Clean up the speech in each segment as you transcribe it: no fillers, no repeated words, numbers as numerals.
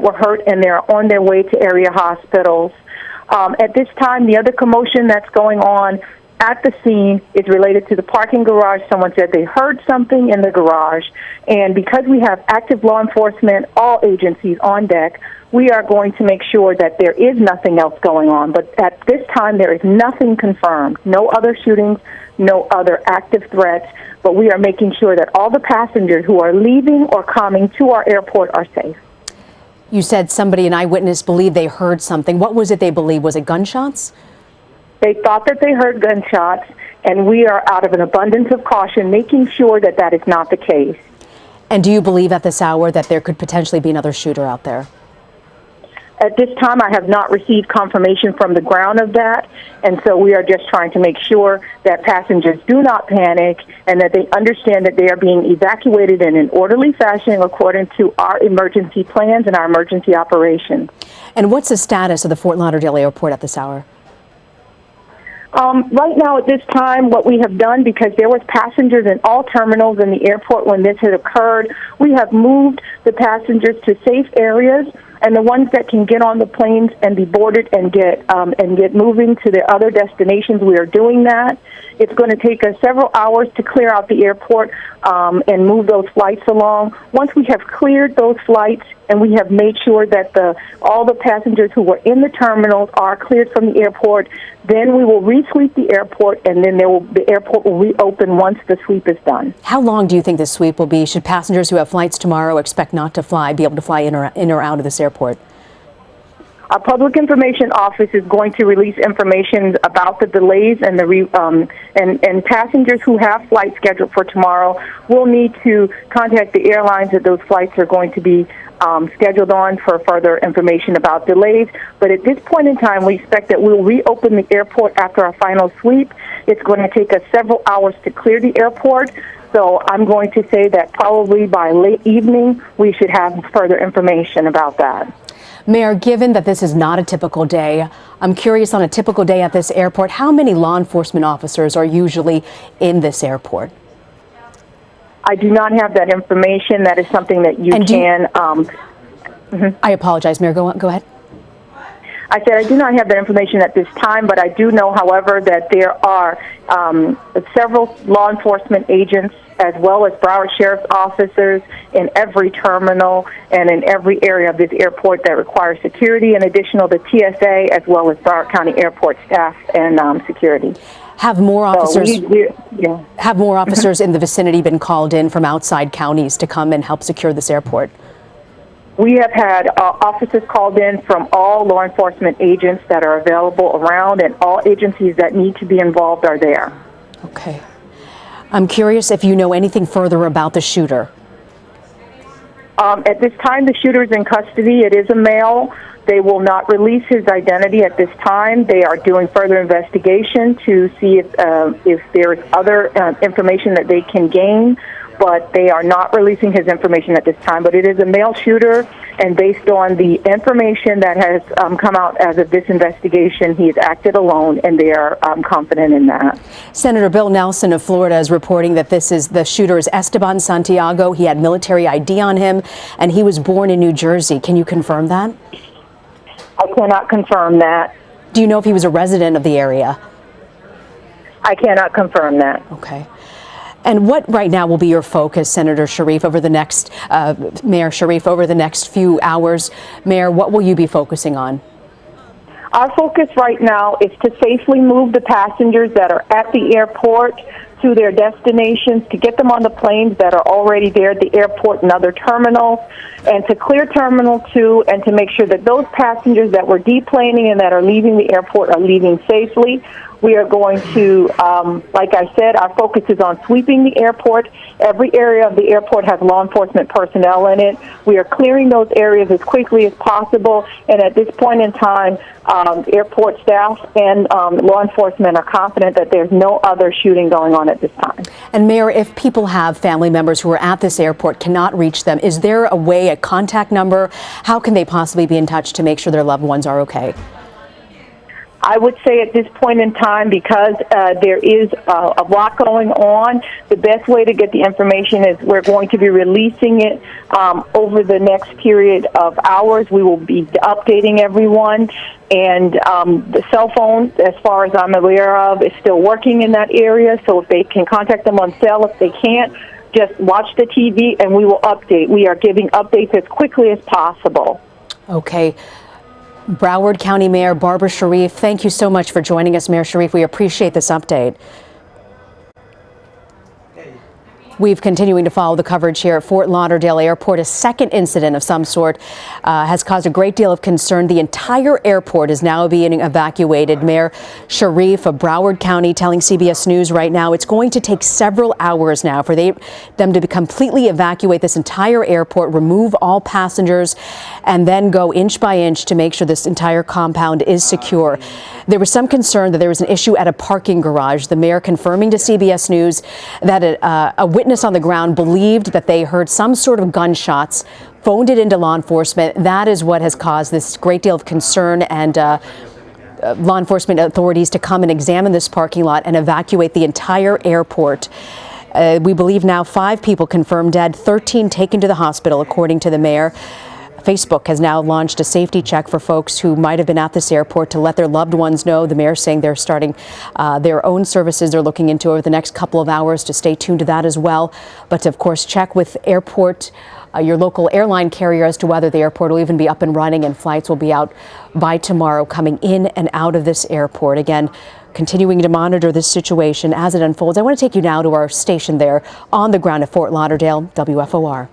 were hurt, and they're on their way to area hospitals. At this time, the other commotion that's going on at the scene is related to the parking garage. Someone said they heard something in the garage, and because we have active law enforcement, all agencies on deck, we are going to make sure that there is nothing else going on. But at this time, there is nothing confirmed, no other shootings, no other active threats, but we are making sure that all the passengers who are leaving or coming to our airport are safe. You said somebody, an eyewitness, believed they heard something. What was it they believed? Was it gunshots? They thought that they heard gunshots, and we are, out of an abundance of caution, making sure that that is not the case. And do you believe at this hour that there could potentially be another shooter out there? At this time, I have not received confirmation from the ground of that, and so we are just trying to make sure that passengers do not panic and that they understand that they are being evacuated in an orderly fashion according to our emergency plans and our emergency operations. And what's the status of the Fort Lauderdale Airport at this hour? Right now, at this time, what we have done, because there was passengers in all terminals in the airport when this had occurred, we have moved the passengers to safe areas, and the ones that can get on the planes and be boarded and get moving to their other destinations, we are doing that. It's going to take us several hours to clear out the airport and move those flights along. Once we have cleared those flights and we have made sure that all the passengers who were in the terminals are cleared from the airport, then we will re-sweep the airport, and then the airport will reopen once the sweep is done. How long do you think this sweep will be? Should passengers who have flights tomorrow expect not to fly, be able to fly in or out of this airport? Our public information office is going to release information about the delays and and passengers who have flights scheduled for tomorrow will need to contact the airlines that those flights are going to be scheduled on for further information about delays. But at this point in time, we expect that we'll reopen the airport after our final sweep. It's going to take us several hours to clear the airport. So I'm going to say that probably by late evening, we should have further information about that. Mayor, given that this is not a typical day, I'm curious, on a typical day at this airport, how many law enforcement officers are usually in this airport? I do not have that information. That is something that you can... I apologize, Mayor. Go ahead. I said I do not have that information at this time, but I do know, however, that there are several law enforcement agents as well as Broward Sheriff's officers in every terminal and in every area of this airport that requires security, in addition to the TSA as well as Broward County Airport staff and security. Have more officers, have more officers in the vicinity been called in from outside counties to come and help secure this airport? We have had officers called in from all law enforcement agents that are available around, and all agencies that need to be involved are there. Okay. I'm curious if you know anything further about the shooter. At this time, the shooter is in custody. It is a male. They will not release his identity at this time. They are doing further investigation to see if there is other information that they can gain, but they are not releasing his information at this time. But it is a male shooter, and based on the information that has come out as of this investigation, he has acted alone, and they are confident in that. Senator Bill Nelson of Florida is reporting that the shooter is ESTEBAN Santiago. He had military ID on him, and he was born in New Jersey. Can you confirm that? I cannot confirm that. Do you know if he was a resident of the area? I cannot confirm that. Okay. And what right now will be your focus, Senator Sharif, over the next, Mayor Sharif, over the next few hours? Mayor, what will you be focusing on? Our focus right now is to safely move the passengers that are at the airport to their destinations, to get them on the planes that are already there at the airport and other terminals, and to clear Terminal 2 and to make sure that those passengers that were deplaning and that are leaving the airport are leaving safely. We are going to, like I said, our focus is on sweeping the airport. Every area of the airport has law enforcement personnel in it. We are clearing those areas as quickly as possible, and at this point in time, airport staff and law enforcement are confident that there's no other shooting going on at this time. And Mayor, if people have family members who are at this airport, cannot reach them, is there a way, a contact number? How can they possibly be in touch to make sure their loved ones are okay? I would say at this point in time, because there is a lot going on, the best way to get the information is we're going to be releasing it over the next period of hours. We will be updating everyone. And the cell phone, as far as I'm aware of, is still working in that area. So if they can contact them on cell, if they can't, just watch the TV and we will update. We are giving updates as quickly as possible. Okay. Broward County Mayor Barbara Sharif, thank you so much for joining us, Mayor Sharif. We appreciate this update. We've continuing to follow the coverage here at Fort Lauderdale Airport. A second incident of some sort has caused a great deal of concern. The entire airport is now being evacuated. Mayor Sharif of Broward County telling CBS News right now it's going to take several hours now for them to completely evacuate this entire airport, remove all passengers, and then go inch by inch to make sure this entire compound is secure. There was some concern that there was an issue at a parking garage. The mayor confirming to CBS News that a witness on the ground believed that they heard some sort of gunshots, phoned it into law enforcement. That is what has caused this great deal of concern, and law enforcement authorities to come and examine this parking lot and evacuate the entire airport. We believe now 5 people confirmed dead, 13 taken to the hospital, according to the mayor. Facebook has now launched a safety check for folks who might have been at this airport to let their loved ones know. The mayor saying they're starting their own services they're looking into over the next couple of hours, to stay tuned to that as well. But to, of course, check with airport, your local airline carrier, as to whether the airport will even be up and running, and flights will be out by tomorrow coming in and out of this airport. Again, continuing to monitor this situation as it unfolds. I want to take you now to our station there on the ground at Fort Lauderdale, WFOR.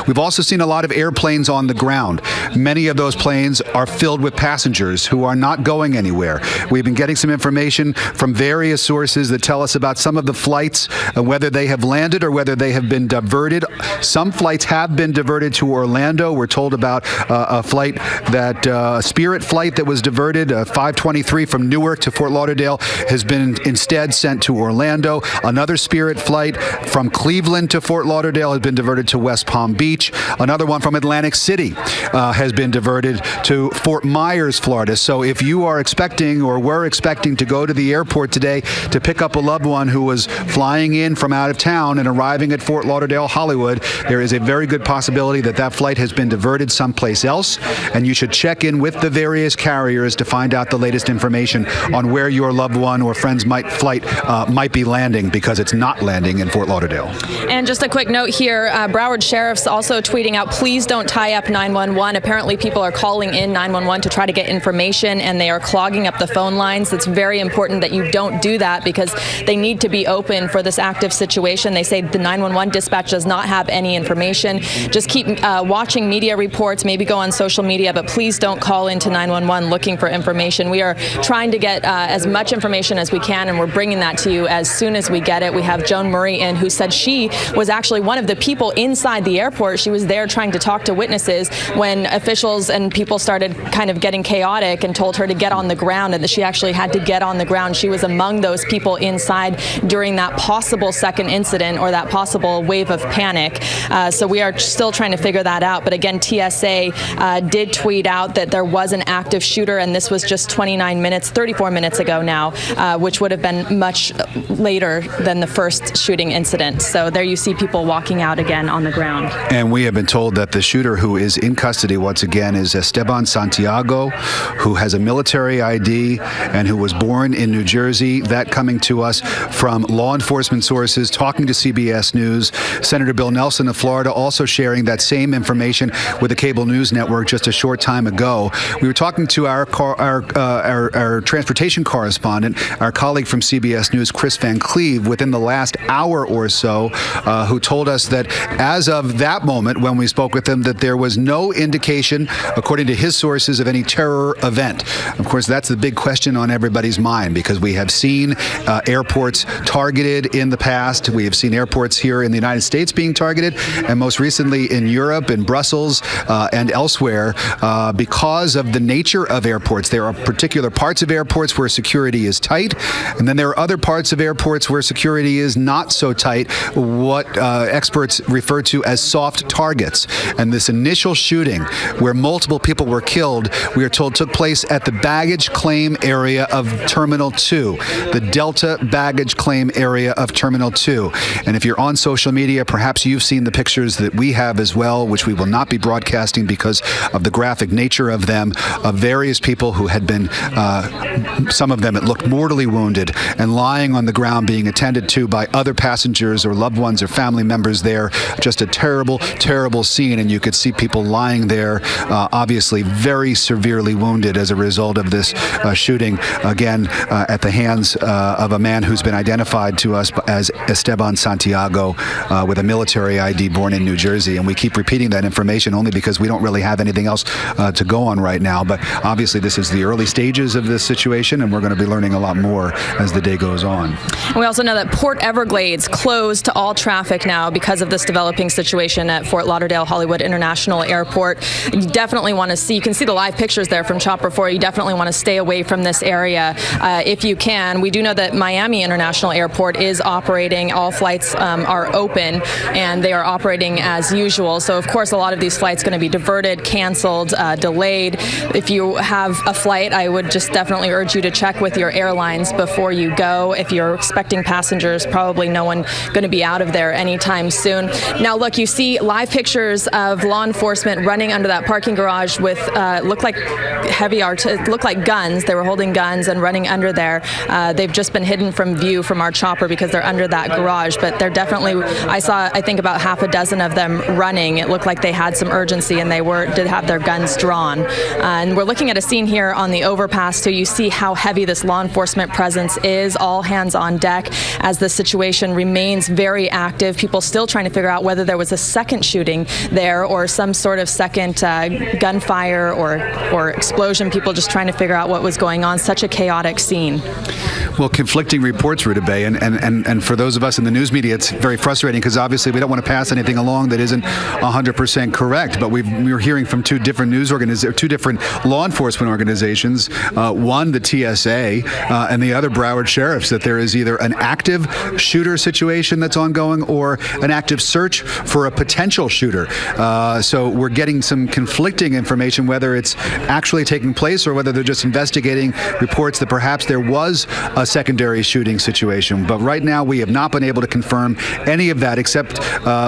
We've also seen a lot of airplanes on the ground. Many of those planes are filled with passengers who are not going anywhere. We've been getting some information from various sources that tell us about some of the flights, whether they have landed or whether they have been diverted. Some flights have been diverted to Orlando. We're told about a flight that, Spirit flight that was diverted, 523 from Newark to Fort Lauderdale, has been instead sent to Orlando. Another Spirit flight from Cleveland to Fort Lauderdale has been diverted to West Palm Beach. Another one from Atlantic City has been diverted to Fort Myers, Florida. So if you are expecting or were expecting to go to the airport today to pick up a loved one who was flying in from out of town and arriving at Fort Lauderdale, Hollywood, there is a very good possibility that that flight has been diverted someplace else, and you should check in with the various carriers to find out the latest information on where your loved one or friend's flight might be landing, because it's not landing in Fort Lauderdale. And just a quick note here, Broward Sheriff's also tweeting out, please don't tie up 911. Apparently people are calling in 911 to try to get information, and they are clogging up the phone lines. It's very important that you don't do that, because they need to be open for this active situation. They say the 911 dispatch does not have any information. Just keep watching media reports, maybe go on social media, but please don't call into 911 looking for information. We are trying to get as much information as we can, and we're bringing that to you as soon as we get it. We have Joan Murray in, who said she was actually one of the people inside the airport. She was there trying to talk to witnesses when officials and people started kind of getting chaotic and told her to get on the ground, and that she actually had to get on the ground. She was among those people inside during that possible second incident, or that possible wave of panic. So we are still trying to figure that out. But again, TSA did tweet out that there was an active shooter, and this was just 34 minutes ago now, which would have been much later than the first shooting incident. So there you see people walking out again on the ground. And we have been told that the shooter who is in custody once again is ESTEBAN Santiago, who has a military ID and who was born in New Jersey. That coming to us from law enforcement sources, talking to CBS News. Senator Bill Nelson of Florida also sharing that same information with the cable news network just a short time ago. We were talking to our transportation correspondent, our colleague from CBS News, Chris Van Cleve, within the last hour or so, who told us that as of that moment when we spoke with him, that there was no indication, according to his sources, of any terror event. Of course, that's the big question on everybody's mind, because we have seen airports targeted in the past. We have seen airports here in the United States being targeted, and most recently in Europe, in Brussels, and elsewhere, because of the nature of airports. There are particular parts of airports where security is tight, and then there are other parts of airports where security is not so tight, what experts refer to as soft targets. And this initial shooting, where multiple people were killed, we are told took place at the baggage claim area of Terminal 2, the Delta baggage claim area of Terminal 2. And if you're on social media, perhaps you've seen the pictures that we have as well, which we will not be broadcasting because of the graphic nature of them, of various people who had been, some of them it looked mortally wounded and lying on the ground being attended to by other passengers or loved ones or family members there. Just a terrible, terrible scene, and you could see people lying there, obviously very severely wounded as a result of this shooting, again, at the hands of a man who's been identified to us as ESTEBAN Santiago, with a military ID, born in New Jersey. And we keep repeating that information only because we don't really have anything else to go on right now. But obviously this is the early stages of this situation, and we're going to be learning a lot more as the day goes on. And we also know that Port Everglades closed to all traffic now because of this developing situation at Fort Lauderdale Hollywood International Airport. You definitely want to see, you can see the live pictures there from Chopper 4. You definitely want to stay away from this area if you can. We do know that Miami International Airport is operating. All flights are open, and they are operating as usual. So of course a lot of these flights going to be diverted, canceled, delayed. If you have a flight, I would just definitely urge you to check with your airlines before you go. If you're expecting passengers, probably no one going to be out of there anytime soon. Now look, you see live pictures of law enforcement running under that parking garage with look like guns. They were holding guns and running under there. They've just been hidden from view from our chopper because they're under that garage, but they're definitely, I saw, I think, about half a dozen of them running. It looked like they had some urgency, and they did have their guns drawn. And we're looking at a scene here on the overpass, so you see how heavy this law enforcement presence is. All hands on deck as the situation remains very active. People still trying to figure out whether there was a second shooting there or some sort of second gunfire or explosion. People just trying to figure out what was going on. Such a chaotic scene. Well, conflicting reports, Ruta Bay, and for those of us in the news media, it's very frustrating because obviously we don't want to pass anything along that isn't 100% correct. But we're hearing from two different two different law enforcement organizations, one the TSA and the other Broward Sheriffs, that there is either an active shooter situation that's ongoing or an active search for a potential shooter. So we're getting some conflicting information, whether it's actually taking place or whether they're just investigating reports that perhaps there was a secondary shooting situation. But right now we have not been able to confirm any of that except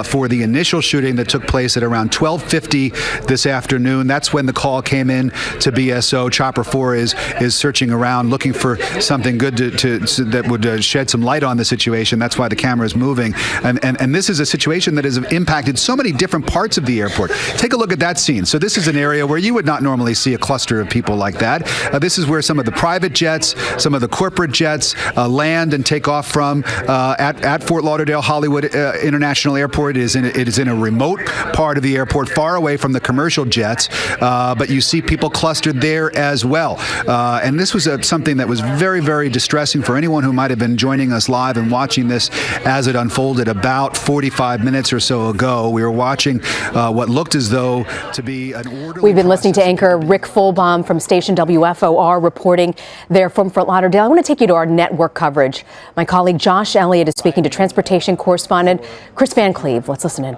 for the initial shooting that took place at around 12:50 this afternoon. That's when the call came in to BSO. Chopper 4 is searching around looking for something good that would shed some light on the situation. That's why the camera is moving. And this is a situation that has impacted so many different parts of the airport. Take a look at that scene. So this is an area where you would not normally see a cluster of people like that. This is where some of the private jets, some of the corporate jets land and take off from at Fort Lauderdale Hollywood International Airport. It is in a remote part of the airport, far away from the commercial jets, but you see people clustered there as well. And this was something that was very, very distressing for anyone who might have been joining us live and watching this as it unfolded about 45 minutes or so ago. We were watching what looked as though to be an orderly. We've been listening to anchor Rick Fulbaum from station WFOR reporting there from Fort Lauderdale. I want to take you to our network coverage. My colleague Josh Elliott is speaking to transportation correspondent Chris Van Cleve. Let's listen in.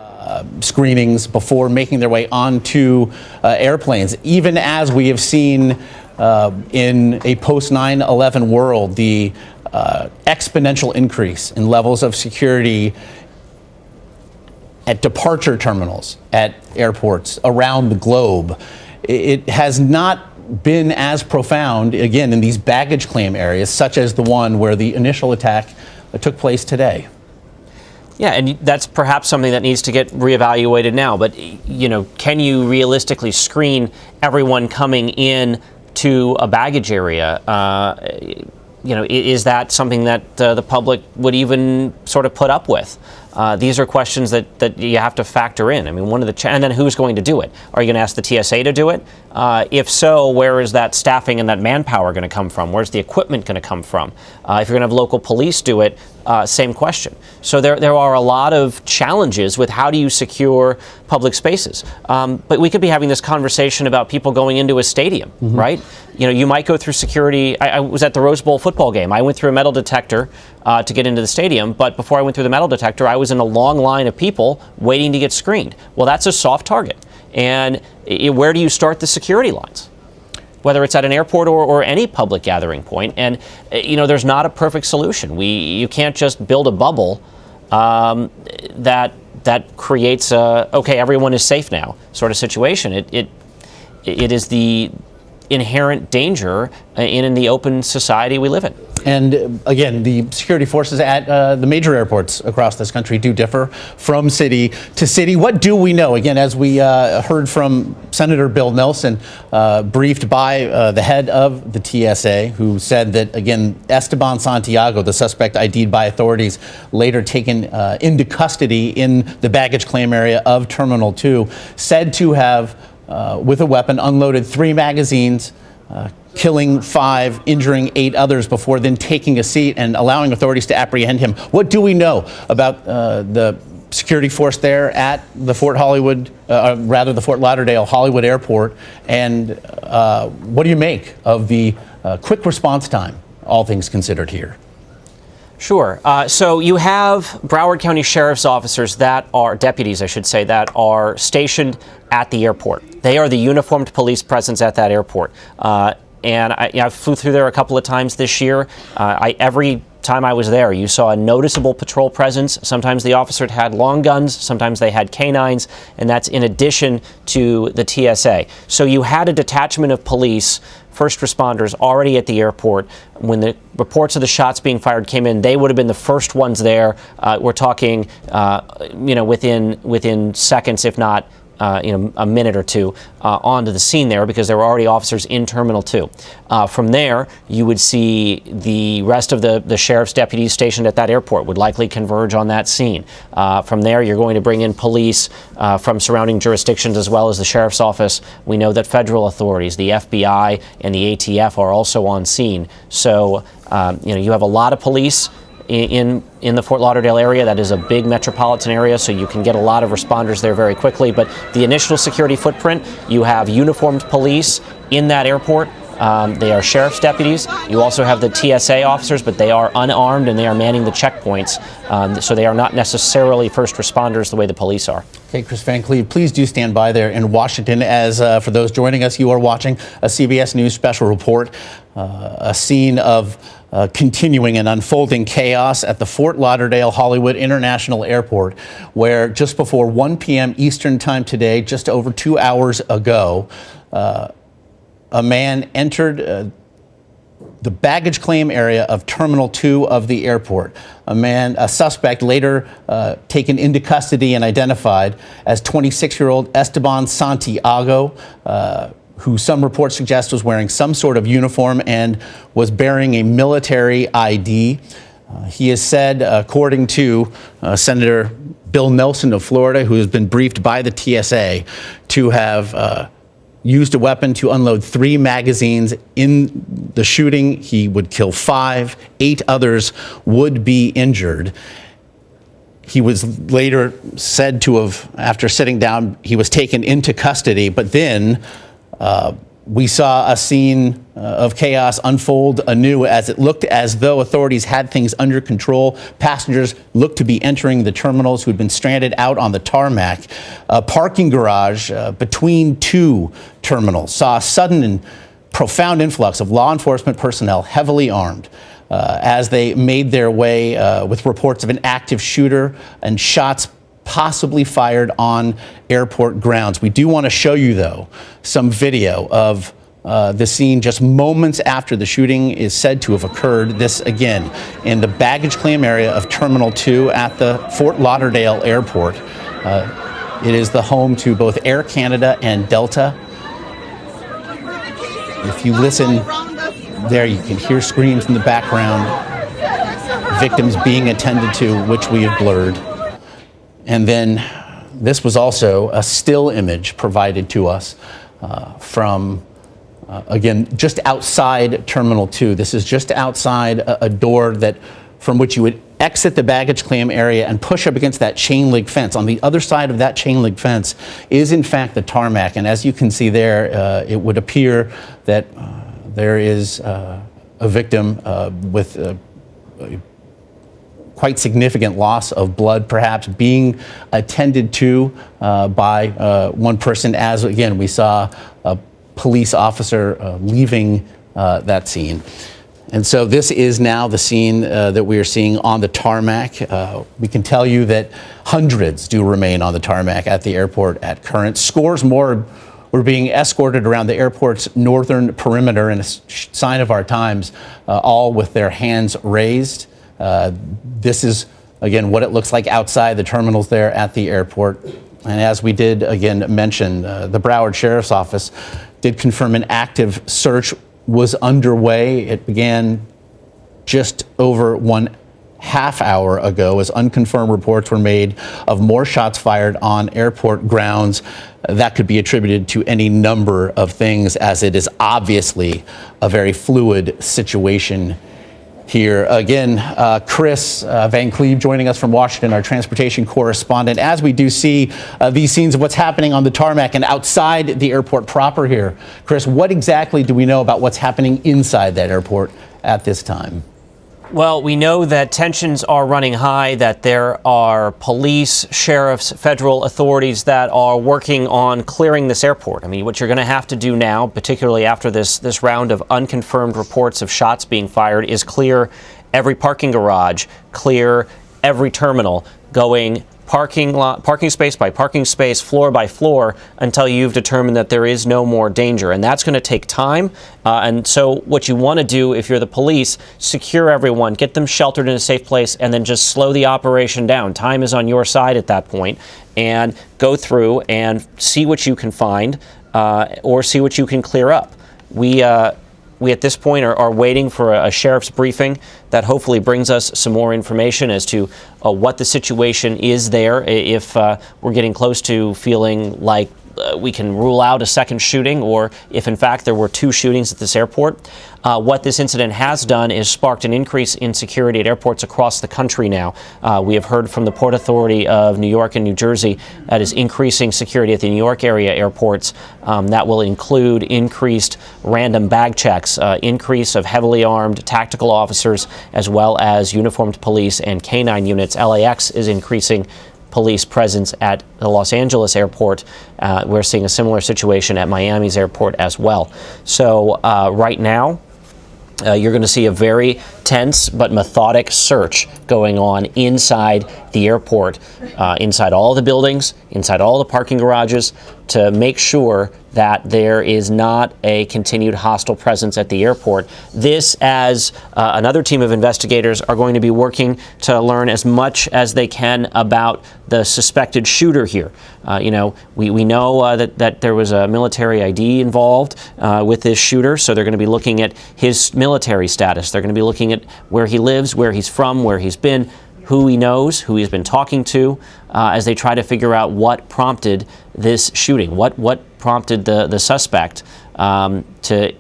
Screenings before making their way onto airplanes, even as we have seen in a post 9/11 world, the exponential increase in levels of security at departure terminals at airports around the globe. It has not been as profound, again, in these baggage claim areas, such as the one where the initial attack took place today. Yeah, and that's perhaps something that needs to get reevaluated now. But, you know, can you realistically screen everyone coming in to a baggage area? You know, is that something that the public would even sort of put up with? These are questions that you have to factor in. I mean, one of the and then who's going to do it? Are you going to ask the TSA to do it? If so, where is that staffing and that manpower going to come from? Where's the equipment going to come from? If you're going to have local police do it, same question. So there are a lot of challenges with how do you secure public spaces. But we could be having this conversation about people going into a stadium, right? You know, you might go through security. I was at the Rose Bowl football game. I went through a metal detector to get into the stadium, but before I went through the metal detector, I was in a long line of people waiting to get screened. Well, that's a soft target. And where do you start the security lines? Whether it's at an airport or any public gathering point. And, there's not a perfect solution. You can't just build a bubble that creates okay, everyone is safe now sort of situation. It is the inherent danger in the open society we live in. And again, the security forces at the major airports across this country do differ from city to city. What do we know? Again, as we heard from Senator Bill Nelson, briefed by the head of the TSA, who said that, again, Esteban Santiago, the suspect ID'd by authorities, later taken into custody in the baggage claim area of Terminal 2, said to have, with a weapon, unloaded 3 magazines, killing 5, injuring 8 others before then taking a seat and allowing authorities to apprehend him. What do we know about the security force there at the Fort Lauderdale Hollywood Airport? And what do you make of the quick response time, all things considered here? Sure. So you have Broward County Sheriff's officers deputies, I should say, that are stationed at the airport. They are the uniformed police presence at that airport. And I flew through there a couple of times this year. Every time I was there, you saw a noticeable patrol presence. Sometimes the officers had long guns, sometimes they had canines, and that's in addition to the TSA. So you had a detachment of police, first responders, already at the airport. When the reports of the shots being fired came in, they would have been the first ones there. We're talking, within seconds, if not a minute or two onto the scene there, because there were already officers in Terminal 2. From there, you would see the rest of the sheriff's deputies stationed at that airport would likely converge on that scene. From there, you're going to bring in police from surrounding jurisdictions as well as the sheriff's office. We know that federal authorities, the FBI and the ATF, are also on scene. So, you have a lot of police in the Fort Lauderdale area. That is a big metropolitan area, so you can get a lot of responders there very quickly. But the initial security footprint, you have uniformed police in that airport. They are sheriff's deputies. You also have the TSA officers, but they are unarmed and they are manning the checkpoints. So they are not necessarily first responders the way the police are. Okay, Chris Van Cleve, please do stand by there in Washington as, for those joining us, you are watching a CBS News special report, a scene of continuing and unfolding chaos at the Fort Lauderdale Hollywood International Airport, where just before 1 p.m. Eastern Time today, just over 2 hours ago, a man entered the baggage claim area of Terminal 2 of the airport. A suspect later taken into custody and identified as 26-year-old Esteban Santiago, who some reports suggest was wearing some sort of uniform and was bearing a military ID. He is said, according to Senator Bill Nelson of Florida, who has been briefed by the TSA, to have used a weapon to unload 3 magazines. In the shooting, he would kill 5, 8 others would be injured. He was later said to have, after sitting down, he was taken into custody, but then we saw a scene of chaos unfold anew as it looked as though authorities had things under control. Passengers looked to be entering the terminals who had been stranded out on the tarmac. A parking garage between 2 terminals saw a sudden and profound influx of law enforcement personnel, heavily armed, as they made their way with reports of an active shooter and shots possibly fired on airport grounds. We do want to show you, though, some video of the scene just moments after the shooting is said to have occurred. This, again, in the baggage claim area of Terminal 2 at the Fort Lauderdale Airport. It is the home to both Air Canada and Delta. If you listen there, you can hear screams in the background, victims being attended to, which we have blurred. And then this was also a still image provided to us from, again, just outside Terminal 2. This is just outside a door from which you would exit the baggage claim area and push up against that chain link fence. On the other side of that chain link fence is, in fact, the tarmac. And as you can see there, it would appear that there is a victim with quite significant loss of blood, perhaps being attended to by one person, as again we saw a police officer leaving that scene. And so this is now the scene that we are seeing on the tarmac. We can tell you that hundreds do remain on the tarmac at the airport at current. Scores more were being escorted around the airport's northern perimeter in a sign of our times, all with their hands raised. This is, again, what it looks like outside the terminals there at the airport. And as we did, again, mention, the Broward Sheriff's Office did confirm an active search was underway. It began just over 1.5 hours ago as unconfirmed reports were made of more shots fired on airport grounds. That could be attributed to any number of things, as it is obviously a very fluid situation here. Again, Chris Van Cleve joining us from Washington, our transportation correspondent. As we do see these scenes of what's happening on the tarmac and outside the airport proper here, Chris, what exactly do we know about what's happening inside that airport at this time? Well, we know that tensions are running high, that there are police, sheriffs, federal authorities that are working on clearing this airport. I mean, what you're going to have to do now, particularly after this round of unconfirmed reports of shots being fired, is clear every parking garage, clear every terminal, going parking space by parking space, floor by floor, until you've determined that there is no more danger. And that's going to take time. And so what you want to do, if you're the police, secure everyone, get them sheltered in a safe place, and then just slow the operation down. Time is on your side at that point, and go through and see what you can find or see what you can clear up. We at this point are waiting for a sheriff's briefing that hopefully brings us some more information as to what the situation is there, if we're getting close to feeling like we can rule out a second shooting, or if in fact there were two shootings at this airport. What this incident has done is sparked an increase in security at airports across the country now. We have heard from the Port Authority of New York and New Jersey that is increasing security at the New York area airports. That will include increased random bag checks, increase of heavily armed tactical officers, as well as uniformed police and canine units. LAX is increasing police presence at the Los Angeles airport. We're seeing a similar situation at Miami's airport as well. So right now, you're going to see a very tense but methodic search going on inside the airport, inside all the buildings, inside all the parking garages, to make sure that there is not a continued hostile presence at the airport. This, as another team of investigators are going to be working to learn as much as they can about the suspected shooter here. We know that there was a military ID involved with this shooter, so they're going to be looking at his military status. They're going to be looking at where he lives, where he's from, where he's been, who he knows, who he's been talking to, as they try to figure out what prompted this shooting, what prompted the suspect to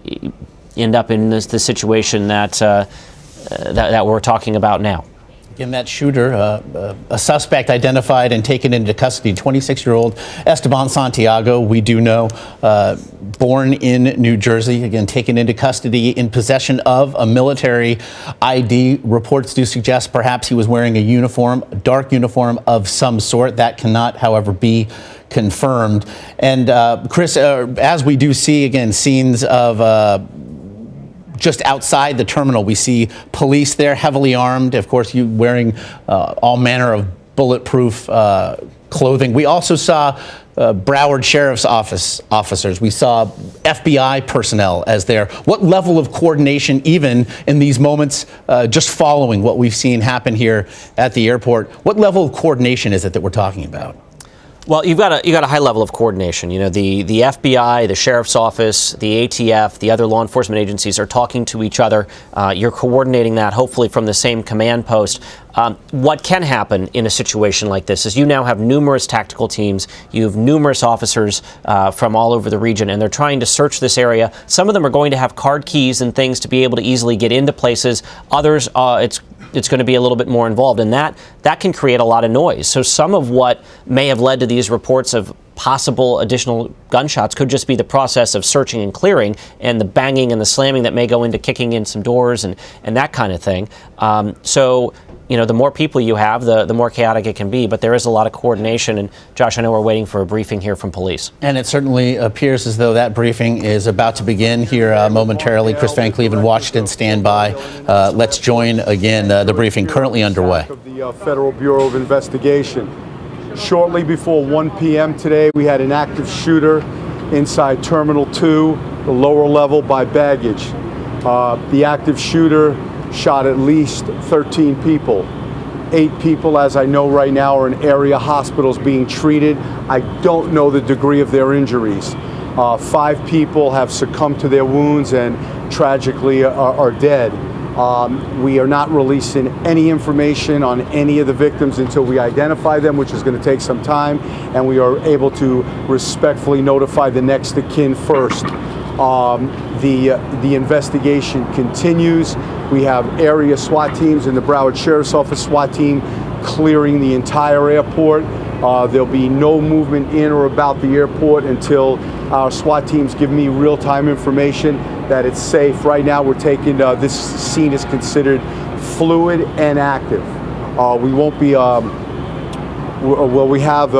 end up in this situation that we're talking about now. Again, that shooter, a suspect identified and taken into custody, 26-year-old ESTEBAN Santiago, we do know, born in New Jersey, again, taken into custody in possession of a military ID. Reports do suggest perhaps he was wearing a uniform, a dark uniform of some sort. That cannot, however, be confirmed. And Chris, as we do see, again, scenes of just outside the terminal, we see police there, heavily armed. Of course, you wearing all manner of bulletproof clothing. We also saw Broward Sheriff's Office officers. We saw FBI personnel as there. What level of coordination, even in these moments, just following what we've seen happen here at the airport, what level of coordination is it that we're talking about? Well, you've got a high level of coordination. You know, the FBI, the Sheriff's Office, the ATF, the other law enforcement agencies are talking to each other. You're coordinating that, hopefully from the same command post. What can happen in a situation like this is you now have numerous tactical teams. You have numerous officers from all over the region, and they're trying to search this area. Some of them are going to have card keys and things to be able to easily get into places. Others, it's going to be a little bit more involved, and that can create a lot of noise. So some of what may have led to these reports of possible additional gunshots could just be the process of searching and clearing, and the banging and the slamming that may go into kicking in some doors and that kind of thing. So, you know, the more people you have, the more chaotic it can be. But there is a lot of coordination. And Josh, I know we're waiting for a briefing here from police. And it certainly appears as though that briefing is about to begin here momentarily. Chris Van Cleven, Washington, stand by. Let's join again the briefing currently underway. Of the Federal Bureau of Investigation. Shortly before 1 p.m. today, we had an active shooter inside Terminal 2, the lower level by baggage. The active shooter shot at least 13 people. 8 people, as I know right now, are in area hospitals being treated. I don't know the degree of their injuries. 5 people have succumbed to their wounds and tragically are dead. We are not releasing any information on any of the victims until we identify them, which is going to take some time, and we are able to respectfully notify the next of kin first. The investigation continues. We have area SWAT teams and the Broward Sheriff's Office SWAT team clearing the entire airport. There'll be no movement in or about the airport until our SWAT teams give me real-time information that it's safe. Right now we're taking, this scene is considered fluid and active. We won't be, well, we have,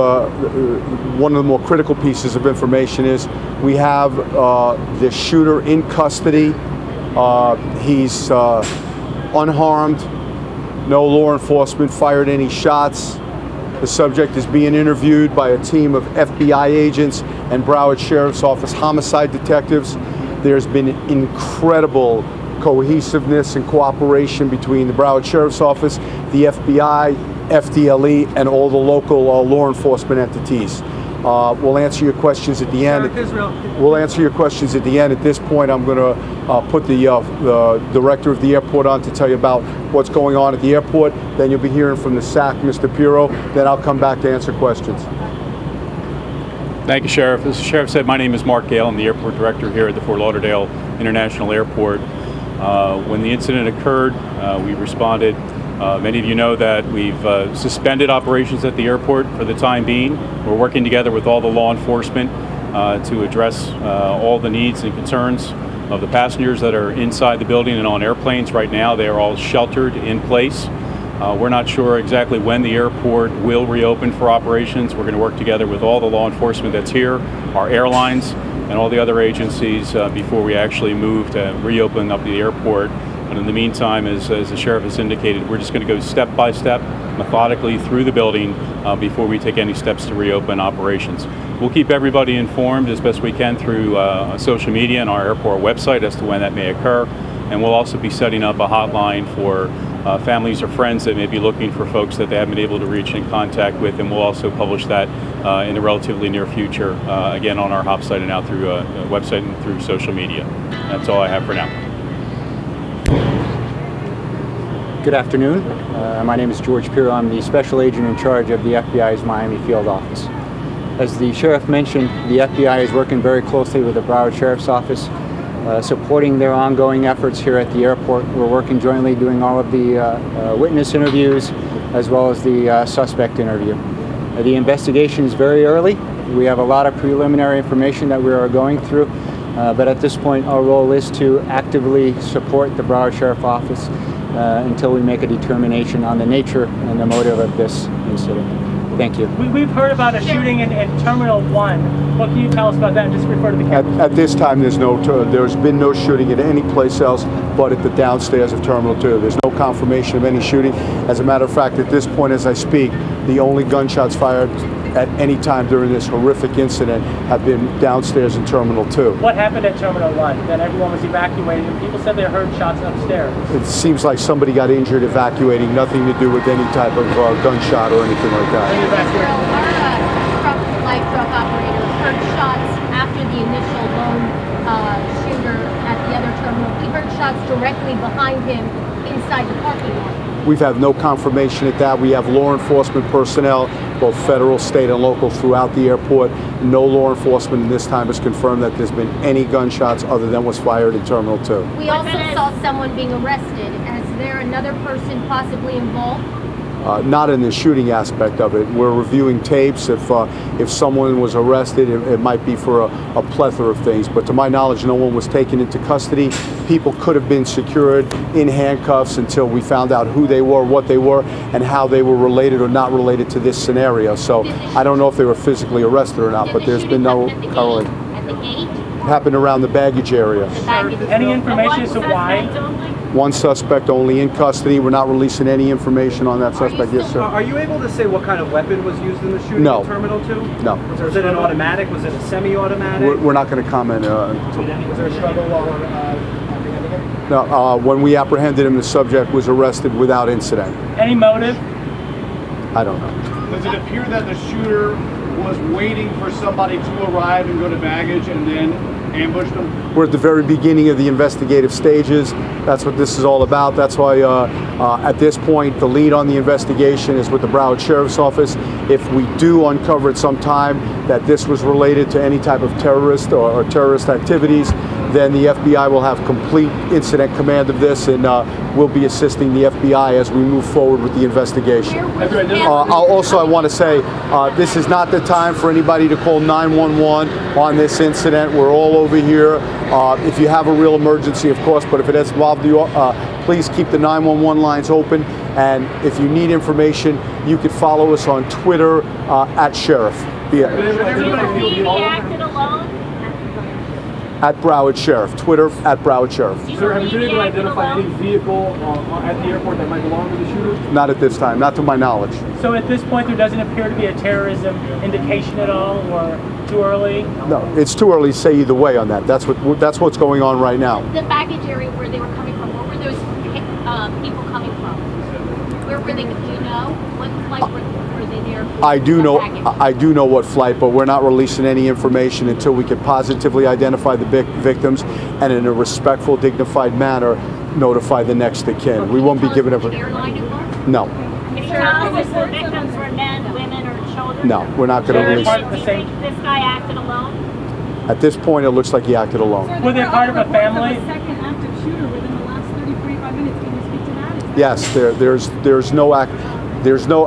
one of the more critical pieces of information is we have the shooter in custody. He's unharmed. No law enforcement fired any shots. The subject is being interviewed by a team of FBI agents and Broward Sheriff's Office homicide detectives. There's been incredible cohesiveness and cooperation between the Broward Sheriff's Office, the FBI, FDLE, and all the local law enforcement entities. We'll answer your questions at the end. We'll answer your questions at the end. At this point, I'm going to put the director of the airport on to tell you about what's going on at the airport. Then you'll be hearing from the SAC, Mr. Pirro. Then I'll come back to answer questions. Thank you, Sheriff. As the Sheriff said, my name is Mark Gale. I'm the airport director here at the Fort Lauderdale International Airport. When the incident occurred, we responded. Many of you know that we've suspended operations at the airport for the time being. We're working together with all the law enforcement to address all the needs and concerns of the passengers that are inside the building and on airplanes right now. They are all sheltered in place. We're not sure exactly when the airport will reopen for operations. We're going to work together with all the law enforcement that's here, our airlines, and all the other agencies before we actually move to reopen up the airport. But in the meantime, as the Sheriff has indicated, we're just going to go step by step, methodically through the building before we take any steps to reopen operations. We'll keep everybody informed as best we can through social media and our airport website as to when that may occur. And we'll also be setting up a hotline for families or friends that may be looking for folks that they haven't been able to reach in contact with, and we'll also publish that in the relatively near future, again on our hop site and out through a website and through social media. That's all I have for now. Good afternoon. My name is George Pirro. I'm the special agent in charge of the FBI's Miami field office. As the Sheriff mentioned, the FBI is working very closely with the Broward Sheriff's Office, supporting their ongoing efforts here at the airport. We're working jointly, doing all of the witness interviews as well as the suspect interview. The investigation is very early. We have a lot of preliminary information that we are going through, but at this point our role is to actively support the Broward Sheriff's Office until we make a determination on the nature and the motive of this incident. Thank you. We've heard about a shooting in Terminal 1. What can you tell us about that? Just refer to the camera. At this time, there's been no shooting at any place else but at the downstairs of Terminal 2. There's no confirmation of any shooting. As a matter of fact, at this point as I speak, the only gunshots fired at any time during this horrific incident have been downstairs in Terminal 2. What happened at Terminal 1? That everyone was evacuated and people said they heard shots upstairs. It seems like somebody got injured evacuating, nothing to do with any type of gunshot or anything like that. Our light truck operator heard shots after the initial lone shooter at the other terminal. We heard shots directly behind him inside the parking lot. We've had no confirmation at that. We have law enforcement personnel, both federal, state, and local throughout the airport. No law enforcement in this time has confirmed that there's been any gunshots other than was fired in Terminal 2. We also saw someone being arrested. Is there another person possibly involved? not in the shooting aspect of it. We're reviewing tapes. If someone was arrested, it might be for a plethora of things. But to my knowledge, no one was taken into custody. People could have been secured in handcuffs until we found out who they were, what they were, and how they were related or not related to this scenario. So I don't know if they were physically arrested or not, but there's been no correlation. At the gate? Happened around the baggage area. Any information as to why? One suspect only in custody. We're not releasing any information on that suspect. Yes, sir. Are you able to say what kind of weapon was used in the shooting No. in Terminal 2? No. Was it an automatic? Was it a semi-automatic? We're not going to comment. Was there a struggle while apprehending him? No, when we apprehended him, the subject was arrested without incident. Any motive? I don't know. Does it appear that the shooter was waiting for somebody to arrive and go to baggage and then ambushed them? We're at the very beginning of the investigative stages. That's what this is all about. That's why at this point the lead on the investigation is with the Broward Sheriff's Office. If we do uncover at some time that this was related to any type of terrorist or terrorist activities, then the FBI will have complete incident command of this, and we'll be assisting the FBI as we move forward with the investigation. I want to say this is not the time for anybody to call 911 on this incident. We're all over here. If you have a real emergency, of course, but if it has involved you, please keep the 911 lines open. And if you need information, you can follow us on Twitter at Sheriff. Acted alone? At Broward Sheriff. Twitter at Broward Sheriff. Sir, have you been able to identify any vehicle at the airport that might belong to the shooter? Not at this time, not to my knowledge. So at this point, there doesn't appear to be a terrorism indication at all, or too early? No, it's too early to say either way on that. That's what's going on right now. The baggage area where they were coming from, where were those people coming from? Where were they, do you know? What flight were they there for? I do know what flight, but we're not releasing any information until we can positively identify the victims and in a respectful, dignified manner notify the next of kin. We won't be giving ever. No. Can you tell us if the victims were men, women, or children? No, we're not going to release. Do you think this guy acted alone? At this point, it looks like he acted alone. Were they part of a family? Second active shooter within the last 30-45 minutes. Can you speak to that? Yes, there's no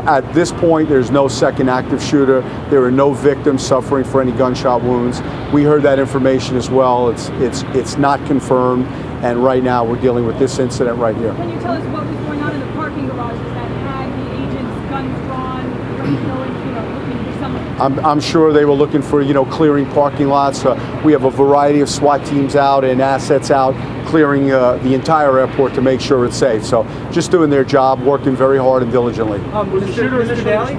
at this point there's no second active shooter. There are no victims suffering for any gunshot wounds. We heard that information as well. It's not confirmed, and right now we're dealing with this incident right here. Can you tell us what was going on in the parking garages that had the agents' guns drawn, ready to go and looking for someone? I'm sure they were looking for clearing parking lots. We have a variety of SWAT teams out and assets out clearing the entire airport to make sure it's safe. So just doing their job, working very hard and diligently. Was the shooter Mr. Daly?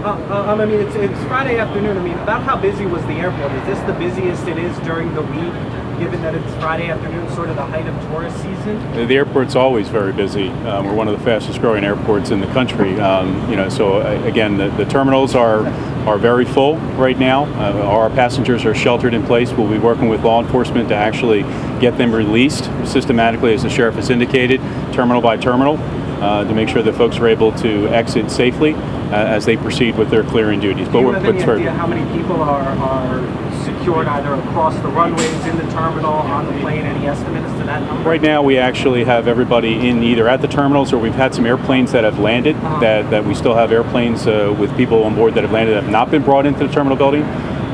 I mean, it's Friday afternoon. I mean, about how busy was the airport? Is this the busiest it is during the week, given that it's Friday afternoon, sort of the height of tourist season? The airport's always very busy. We're one of the fastest growing airports in the country. So again, the terminals are very full right now. Our passengers are sheltered in place. We'll be working with law enforcement to actually get them released systematically, as the sheriff has indicated, terminal by terminal, to make sure that folks are able to exit safely as they proceed with their clearing duties. Do you have any idea how many people are secured either across the runways, in the terminal, on the plane? Any estimate as to that number? Right now, we actually have everybody in either at the terminals, or we've had some airplanes that have landed, that we still have airplanes with people on board that have landed that have not been brought into the terminal building.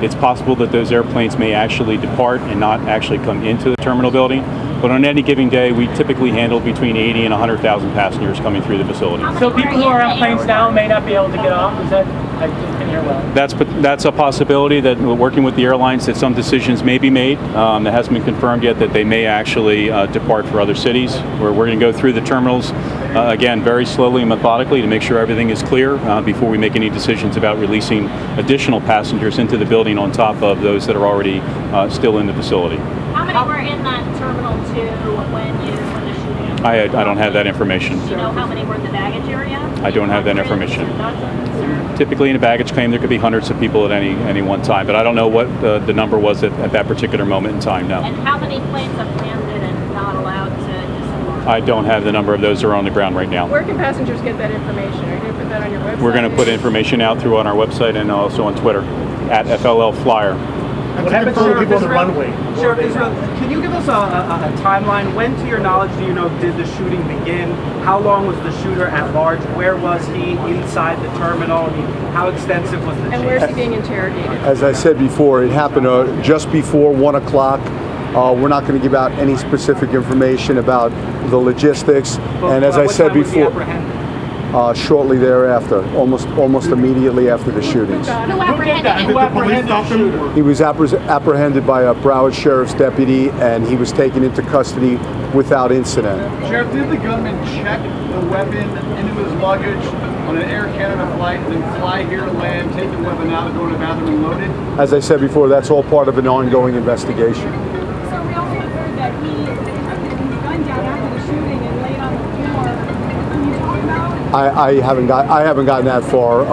It's possible that those airplanes may actually depart and not actually come into the terminal building. But on any given day, we typically handle between 80 and 100,000 passengers coming through the facility. So people who are on planes now may not be able to get off? Is that, I can hear well? That's a possibility, that we're working with the airlines, that some decisions may be made. That hasn't been confirmed yet, that they may actually depart for other cities. We're going to go through the terminals, again, very slowly and methodically to make sure everything is clear before we make any decisions about releasing additional passengers into the building on top of those that are already still in the facility. How many were in that Terminal 2 when the shooting? I don't have that information. Do you know how many were in the baggage area? I don't have that information. Typically in a baggage claim, there could be hundreds of people at any one time, but I don't know what the number was at that particular moment in time, no. And how many planes have landed and not allowed to disembark? I don't have the number of those that are on the ground right now. Where can passengers get that information? Are you going to put that on your website? We're going to put information out through on our website and also on Twitter at FLL Flyer. What happened to the people on the runway? Sheriff Israel, can you give us a timeline? When, to your knowledge, do you know, did the shooting begin? How long was the shooter at large? Where was he inside the terminal? I mean, how extensive was the chase? And where is he being interrogated? As I said before, it happened just before 1 o'clock. We're not going to give out any specific information about the logistics. And as I said before, shortly thereafter, almost immediately after the shootings. Who apprehended him? He was apprehended by a Broward Sheriff's deputy, and he was taken into custody without incident. Sheriff, did the gunman check the weapon into his luggage on an Air Canada flight and then fly here to land, take the weapon out, and go to the bathroom and load it? As I said before, that's all part of an ongoing investigation. So we also heard that he put the gun down after the shooting and laid on the floor. Can you talk about? I haven't gotten that far.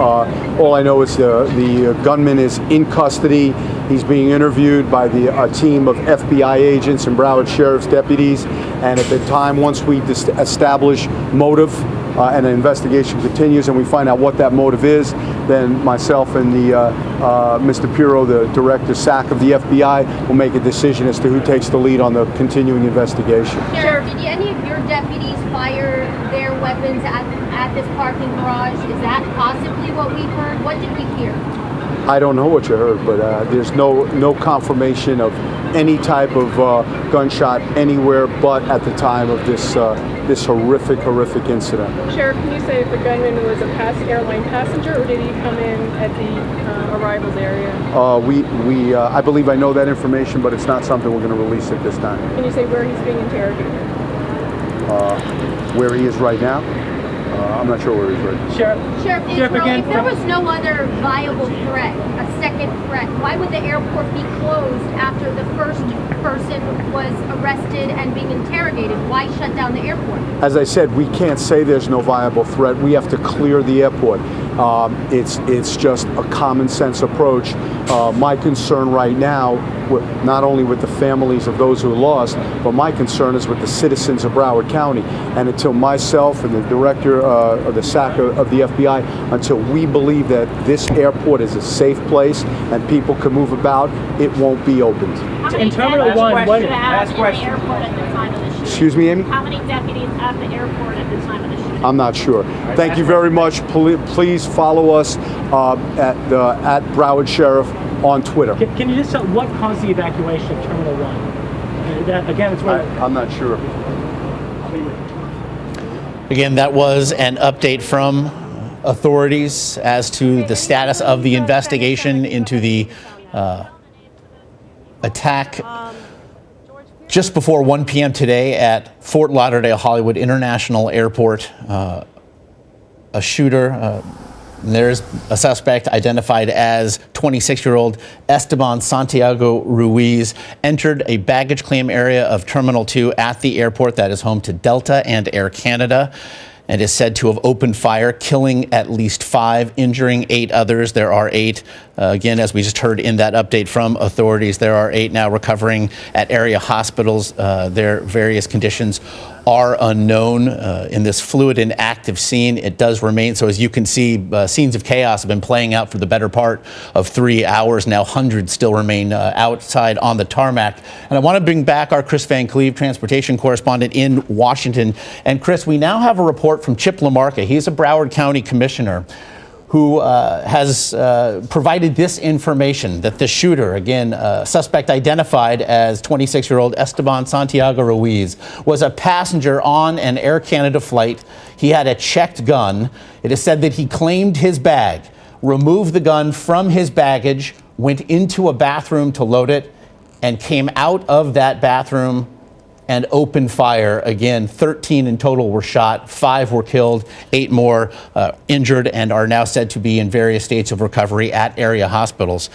All I know is the gunman is in custody. He's being interviewed by a team of FBI agents and Broward Sheriff's deputies. And at the time, once we establish motive and an investigation continues and we find out what that motive is, then myself and Mr. Pirro, the director SAC of the FBI, will make a decision as to who takes the lead on the continuing investigation. Sheriff, did any of your deputies fire their weapons at this parking garage? Is that possibly what we heard? What did we hear? I don't know what you heard, but there's no confirmation of any type of gunshot anywhere but at the time of this horrific incident. Sheriff, can you say if the gunman was a airline passenger or did he come in at the arrivals area? I believe I know that information, but it's not something we're going to release at this time. Can you say where he's being interrogated? Where he is right now? I'm not sure where he's right now. Sheriff Israel, if there was no other viable threat, a second threat, why would the airport be closed after the first person was arrested and being interrogated? Why shut down the airport? As I said, we can't say there's no viable threat. We have to clear the airport. It's just a common sense approach. My concern right now, not only with the families of those who lost, but my concern is with the citizens of Broward County. And until myself and the director of the SAC of the FBI, until we believe that this airport is a safe place and people can move about, it won't be opened. In Terminal 1, what? Last question. At the airport at the time of the shooting? Excuse me, Amy? How many deputies at the airport at the time of the shooting? I'm not sure. Thank you very much. Please follow us at Broward Sheriff on Twitter. Can you just tell what caused the evacuation of Terminal 1? Again, it's where I'm not sure. Again, that was an update from authorities as to the status of the investigation into the attack just before 1 p.m. today at Fort Lauderdale Hollywood International Airport. A shooter, there's a suspect identified as 26-year-old ESTEBAN Santiago Ruiz, entered a baggage claim area of Terminal 2 at the airport that is home to Delta and Air Canada, and is said to have opened fire, killing at least 5, injuring 8 others. There are 8. Again, as we just heard in that update from authorities, there are 8 now recovering at area hospitals. Their various conditions are unknown. In this fluid and active scene, it does remain. So as you can see, scenes of chaos have been playing out for the better part of 3 hours now. Hundreds still remain outside on the tarmac. And I want to bring back our Chris Van Cleve, transportation correspondent in Washington. And Chris, we now have a report from Chip LaMarca. He's a Broward County commissioner who has provided this information that the shooter, again, suspect identified as 26-year-old ESTEBAN Santiago Ruiz, was a passenger on an Air Canada flight. He had a checked gun. It is said that he claimed his bag, removed the gun from his baggage, went into a bathroom to load it, and came out of that bathroom and opened fire. Again, 13 in total were shot, 5 were killed, 8 more injured, and are now said to be in various states of recovery at area hospitals.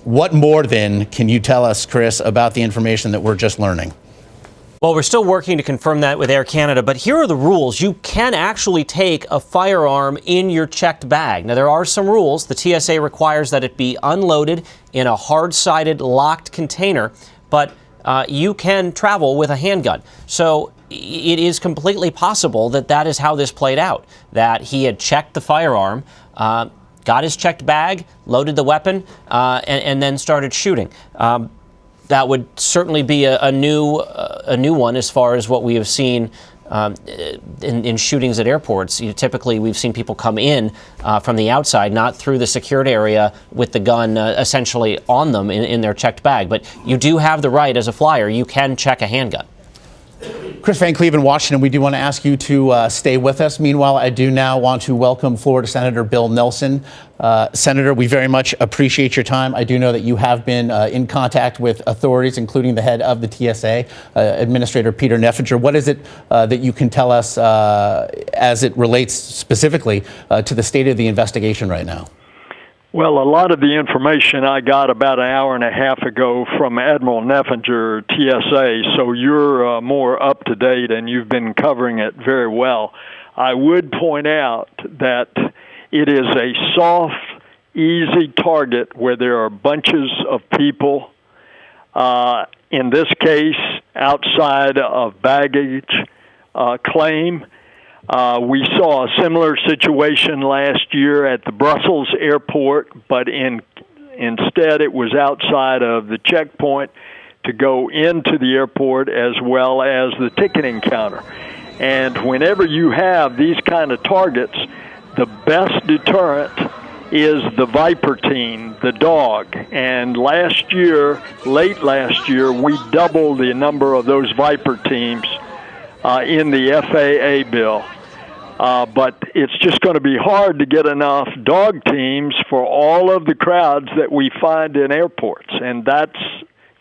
What more then can you tell us, Chris, about the information that we're just learning? Well, we're still working to confirm that with Air Canada, but here are the rules. You can actually take a firearm in your checked bag. Now, there are some rules. The TSA requires that it be unloaded in a hard-sided locked container, but you can travel with a handgun. So it is completely possible that that is how this played out, that he had checked the firearm, got his checked bag, loaded the weapon, and then started shooting. That would certainly be a new one as far as what we have seen in shootings at airports. Typically, we've seen people come in from the outside, not through the secured area, with the gun essentially on them in their checked bag. But you do have the right, as a flyer, you can check a handgun. Chris Van Cleve in Washington, we do want to ask you to stay with us. Meanwhile, I do now want to welcome Florida Senator Bill Nelson. Senator, we very much appreciate your time. I do know that you have been in contact with authorities, including the head of the TSA, Administrator Peter Neffinger. What is it that you can tell us as it relates specifically to the state of the investigation right now? Well, a lot of the information I got about an hour and a half ago from Admiral Neffinger, TSA, so you're more up to date and you've been covering it very well. I would point out that it is a soft, easy target where there are bunches of people, in this case, outside of baggage claim. We saw a similar situation last year at the Brussels airport, but instead it was outside of the checkpoint to go into the airport as well as the ticketing counter. And whenever you have these kind of targets, the best deterrent is the Viper team, the dog. And last year, late last year, we doubled the number of those Viper teams in the FAA bill. But it's just going to be hard to get enough dog teams for all of the crowds that we find in airports, and that's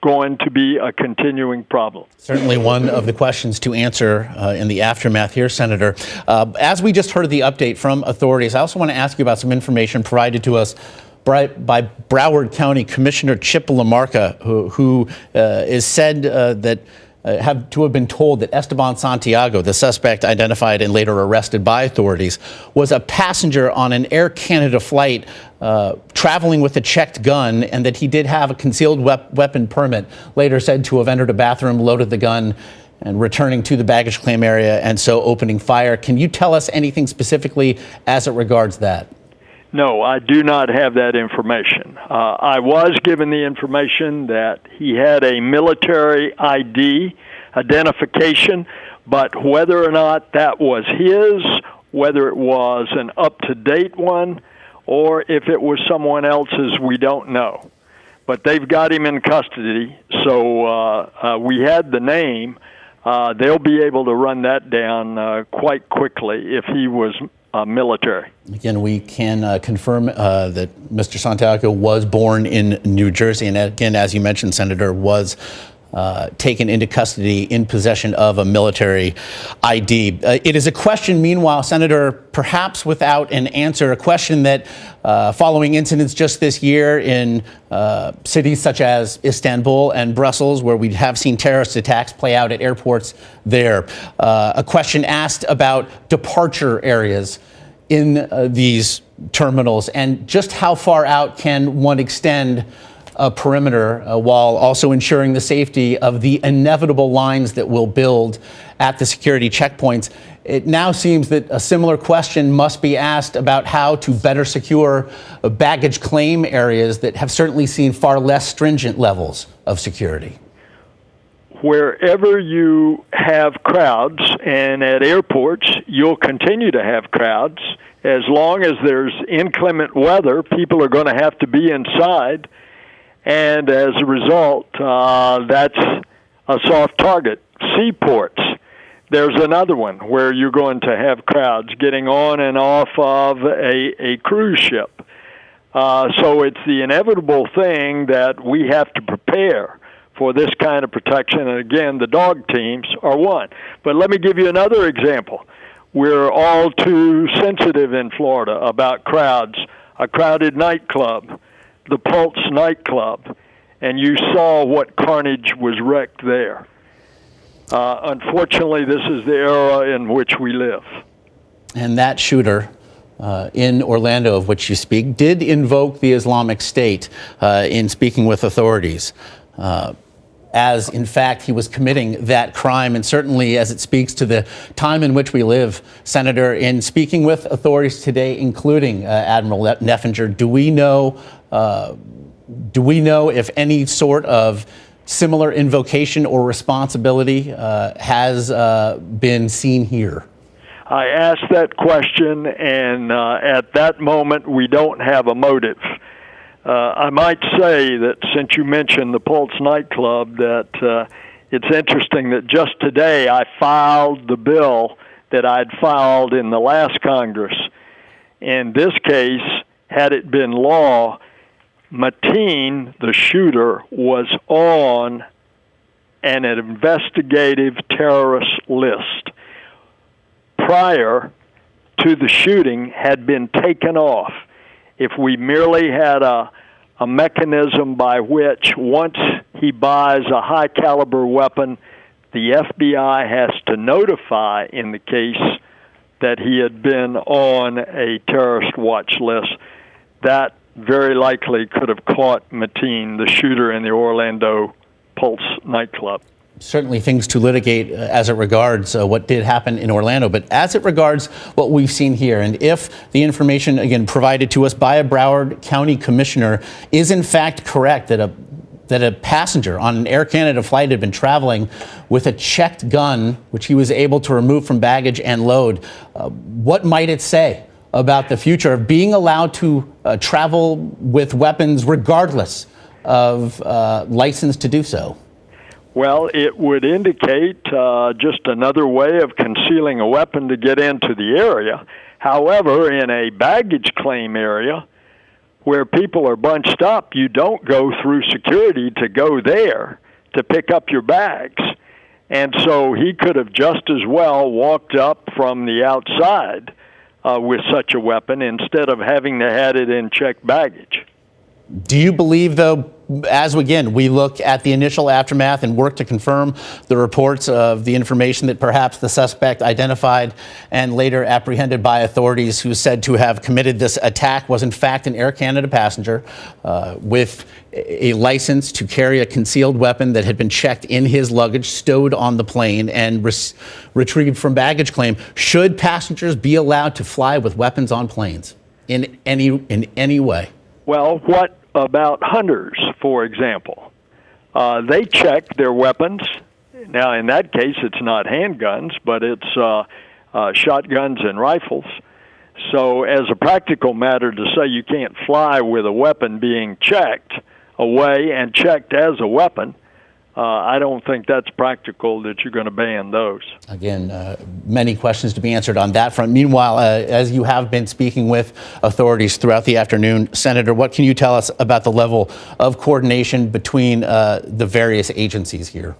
going to be a continuing problem. Certainly one of the questions to answer in the aftermath here, Senator. As we just heard the update from authorities, I also want to ask you about some information provided to us by Broward County Commissioner Chip LaMarca, who is said that have been told that Esteban Santiago, the suspect identified and later arrested by authorities, was a passenger on an Air Canada flight traveling with a checked gun, and that he did have a concealed weapon permit, later said to have entered a bathroom, loaded the gun, and returning to the baggage claim area, and so opening fire. Can you tell us anything specifically as it regards that? No, I do not have that information. I was given the information that he had a military ID identification, but whether or not that was his, whether it was an up-to-date one, or if it was someone else's, we don't know. But they've got him in custody, so we had the name. They'll be able to run that down quite quickly if he was military. Again, we can confirm that Mr. Santiago was born in New Jersey, and again, as you mentioned, Senator, was taken into custody in possession of a military ID. It is a question, meanwhile, Senator, perhaps without an answer, a question that following incidents just this year in cities such as Istanbul and Brussels, where we have seen terrorist attacks play out at airports there, a question asked about departure areas in these terminals and just how far out can one extend a perimeter while also ensuring the safety of the inevitable lines that will build at the security checkpoints. It now seems that a similar question must be asked about how to better secure baggage claim areas that have certainly seen far less stringent levels of security. Wherever you have crowds, and at airports, you'll continue to have crowds. As long as there's inclement weather, people are going to have to be inside. And as a result, that's a soft target. Seaports, there's another one where you're going to have crowds getting on and off of a cruise ship. So it's the inevitable thing that we have to prepare for this kind of protection. And again, the dog teams are one. But let me give you another example. We're all too sensitive in Florida about crowds. A crowded nightclub, the Pulse nightclub, and you saw what carnage was wrecked there. Unfortunately, this is the era in which we live. And that shooter in Orlando, of which you speak, did invoke the Islamic State in speaking with authorities. as in fact he was committing that crime. And certainly as it speaks to the time in which we live, Senator, in speaking with authorities today, including Admiral Neffenger, do we know if any sort of similar invocation or responsibility has been seen here? I asked that question, and at that moment, we don't have a motive. I might say that since you mentioned the Pulse nightclub, that it's interesting that just today I filed the bill that I'd filed in the last Congress. In this case, had it been law, Mateen, the shooter, was on an investigative terrorist list. Prior to the shooting, had been taken off. If we merely had a mechanism by which once he buys a high-caliber weapon, the FBI has to notify in the case that he had been on a terrorist watch list, that very likely could have caught Mateen, the shooter in the Orlando Pulse nightclub. Certainly things to litigate as it regards what did happen in Orlando, but as it regards what we've seen here, and if the information, again, provided to us by a Broward County commissioner is in fact correct, that a passenger on an Air Canada flight had been traveling with a checked gun, which he was able to remove from baggage and load, what might it say about the future of being allowed to travel with weapons regardless of license to do so? Well, it would indicate just another way of concealing a weapon to get into the area. However, in a baggage claim area where people are bunched up, you don't go through security to go there to pick up your bags. And so he could have just as well walked up from the outside with such a weapon instead of having to have it in checked baggage. Do you believe, though, as again we look at the initial aftermath and work to confirm the reports of the information that perhaps the suspect identified and later apprehended by authorities who said to have committed this attack was in fact an Air Canada passenger with a license to carry a concealed weapon that had been checked in his luggage, stowed on the plane, and retrieved from baggage claim? Should passengers be allowed to fly with weapons on planes in any way? Well, what about hunters, for example? They check their weapons. Now, in that case, it's not handguns, but it's shotguns and rifles. So as a practical matter, to say you can't fly with a weapon being checked away and checked as a weapon, I don't think that's practical that you're going to ban those. Again, many questions to be answered on that front. Meanwhile, as you have been speaking with authorities throughout the afternoon, Senator, what can you tell us about the level of coordination between the various agencies here?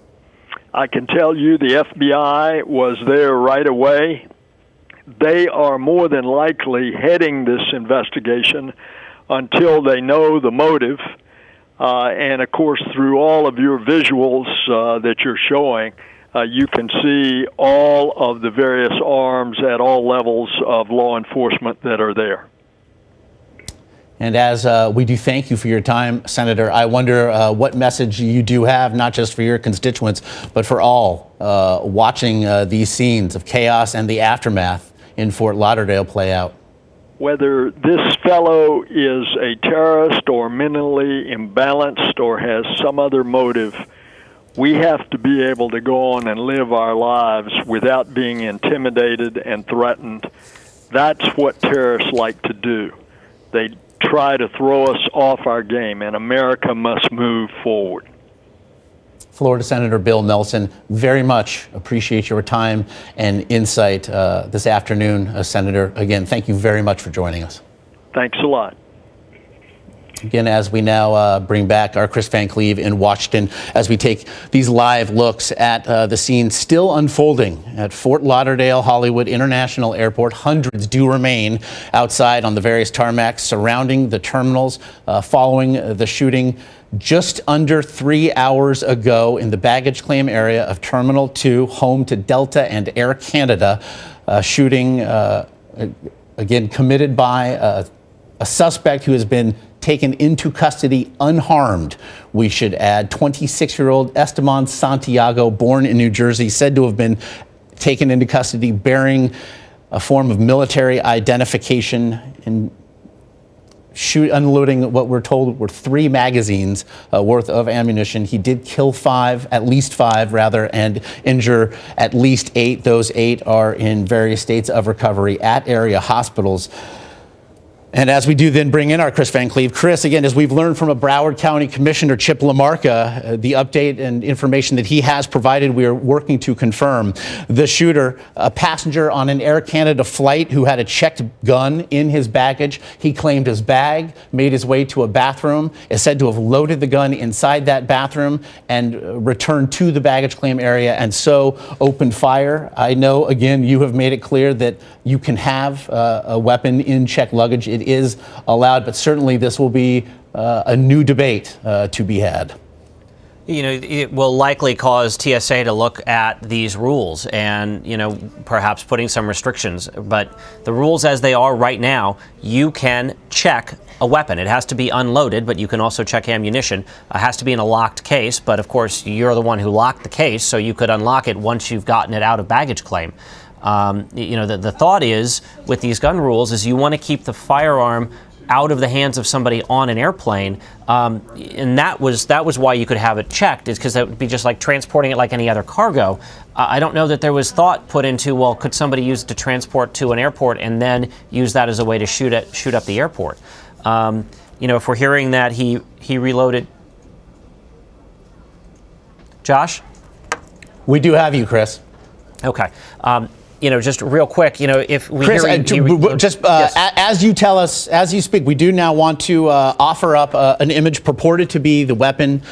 I can tell you the FBI was there right away. They are more than likely heading this investigation until they know the motive. And, of course, through all of your visuals that you're showing, you can see all of the various arms at all levels of law enforcement that are there. And as we do thank you for your time, Senator, I wonder what message you do have, not just for your constituents, but for all watching these scenes of chaos and the aftermath in Fort Lauderdale play out. Whether this fellow is a terrorist or mentally imbalanced or has some other motive, we have to be able to go on and live our lives without being intimidated and threatened. That's what terrorists like to do. They try to throw us off our game, and America must move forward. Florida Senator Bill Nelson, very much appreciate your time and insight this afternoon, Senator. Again, thank you very much for joining us. Thanks a lot. Again, as we now bring back our Chris Van Cleve in Washington, as we take these live looks at the scene still unfolding at Fort Lauderdale Hollywood International Airport. Hundreds do remain outside on the various tarmacs surrounding the terminals following the shooting just under 3 hours ago in the baggage claim area of Terminal 2, home to Delta and Air Canada. Shooting, again, committed by a suspect who has been taken into custody unharmed. We should add 26-year-old Esteban Santiago, born in New Jersey, said to have been taken into custody bearing a form of military identification and unloading what we're told were 3 magazines worth of ammunition. He did kill at least five, and injure at least 8. Those 8 are in various states of recovery at area hospitals. And as we do then bring in our Chris Van Cleve. Chris, again, as we've learned from a Broward County Commissioner, Chip LaMarca, the update and information that he has provided, we are working to confirm. The shooter, a passenger on an Air Canada flight who had a checked gun in his baggage. He claimed his bag, made his way to a bathroom, is said to have loaded the gun inside that bathroom and returned to the baggage claim area and so opened fire. I know, again, you have made it clear that you can have a weapon in checked luggage. It is allowed, but certainly this will be a new debate to be had. You know, it will likely cause TSA to look at these rules and, perhaps putting some restrictions. But the rules as they are right now, you can check a weapon. It has to be unloaded, but you can also check ammunition. It has to be in a locked case, but of course, you're the one who locked the case, so you could unlock it once you've gotten it out of baggage claim. The thought is, with these gun rules, is you want to keep the firearm out of the hands of somebody on an airplane, and that was why you could have it checked, is because that would be just like transporting it like any other cargo. I don't know that there was thought put into, well, could somebody use it to transport to an airport and then use that as a way to shoot up the airport? If we're hearing that he reloaded. Josh? We do have you, Chris. Okay. Just real quick, if we Chris, yes. As you tell us, as you speak, we do now want to offer up an image purported to be the weapon,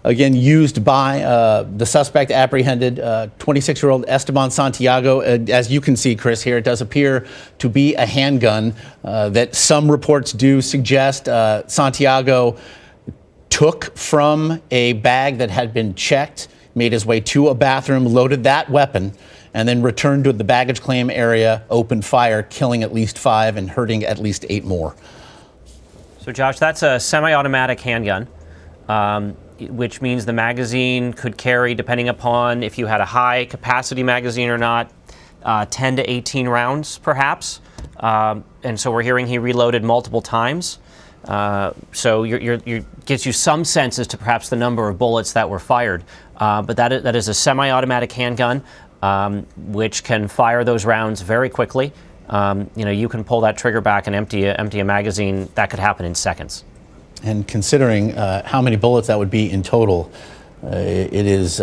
again, used by the suspect apprehended, 26-year-old Esteban Santiago. As you can see, Chris, here, it does appear to be a handgun that some reports do suggest Santiago took from a bag that had been checked, made his way to a bathroom, loaded that weapon, and then returned to the baggage claim area, opened fire, killing at least 5 and hurting at least 8 more. So, Josh, that's a semi-automatic handgun, which means the magazine could carry, depending upon if you had a high-capacity magazine or not, 10 to 18 rounds, perhaps. And so we're hearing he reloaded multiple times. So you gives you some sense as to perhaps the number of bullets that were fired. But that is a semi-automatic handgun, which can fire those rounds very quickly. You can pull that trigger back and empty a magazine. That could happen in seconds. And considering how many bullets that would be in total, it is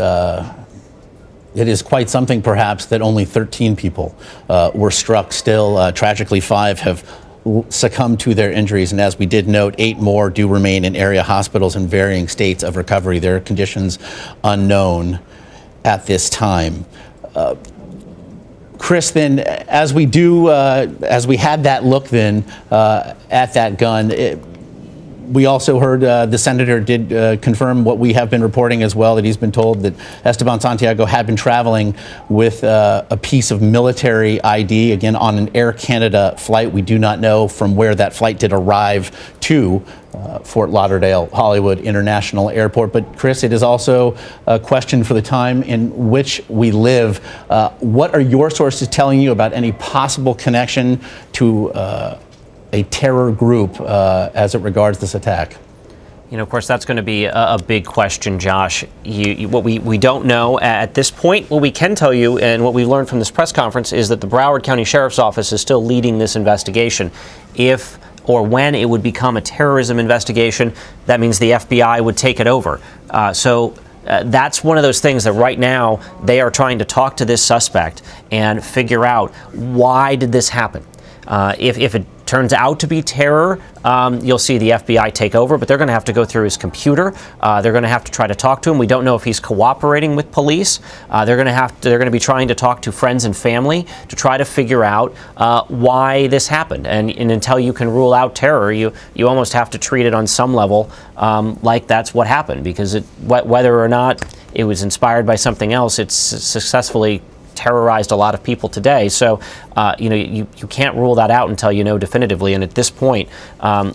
quite something, perhaps, that only 13 people were struck. Still, tragically, 5 have succumbed to their injuries, and as we did note, 8 more do remain in area hospitals in varying states of recovery. Their conditions unknown at this time. Chris, then, as we had that look then at that gun, we also heard the senator did confirm what we have been reporting as well, that he's been told that Esteban Santiago had been traveling with a piece of military ID, again, on an Air Canada flight. We do not know from where that flight did arrive to Fort Lauderdale Hollywood International Airport. But Chris, it is also a question for the time in which we live. What are your sources telling you about any possible connection to a terror group as it regards this attack? Of course, that's going to be a big question, Josh. What we don't know at this point, what we can tell you and what we learned from this press conference is that the Broward County Sheriff's Office is still leading this investigation. If or when it would become a terrorism investigation, that means the FBI would take it over. That's one of those things that right now they are trying to talk to this suspect and figure out, why did this happen? If it turns out to be terror, you'll see the FBI take over, but they're going to have to go through his computer. They're going to have to try to talk to him. We don't know if he's cooperating with police. They're going to be trying to talk to friends and family to try to figure out why this happened. And until you can rule out terror, you almost have to treat it on some level like that's what happened, because whether or not it was inspired by something else, it's successfully terrorized a lot of people today. So, you can't rule that out until you know definitively. And at this point,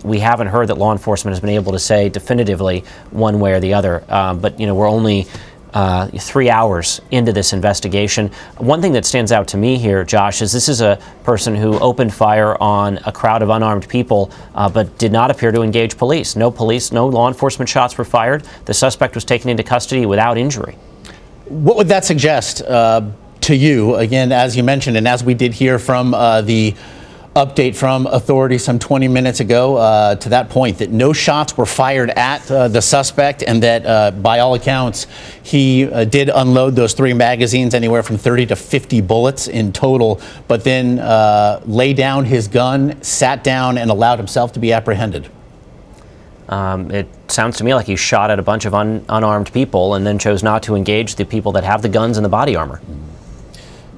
we haven't heard that law enforcement has been able to say definitively one way or the other. But, we're only 3 hours into this investigation. One thing that stands out to me here, Josh, is this is a person who opened fire on a crowd of unarmed people, but did not appear to engage police. No law enforcement shots were fired. The suspect was taken into custody without injury. What would that suggest to you, again, as you mentioned, and as we did hear from the update from authorities some 20 minutes ago to that point, that no shots were fired at the suspect, and that by all accounts he did unload those 3 magazines, anywhere from 30 to 50 bullets in total, but then lay down his gun, sat down, and allowed himself to be apprehended? It sounds to me like he shot at a bunch of unarmed people and then chose not to engage the people that have the guns and the body armor.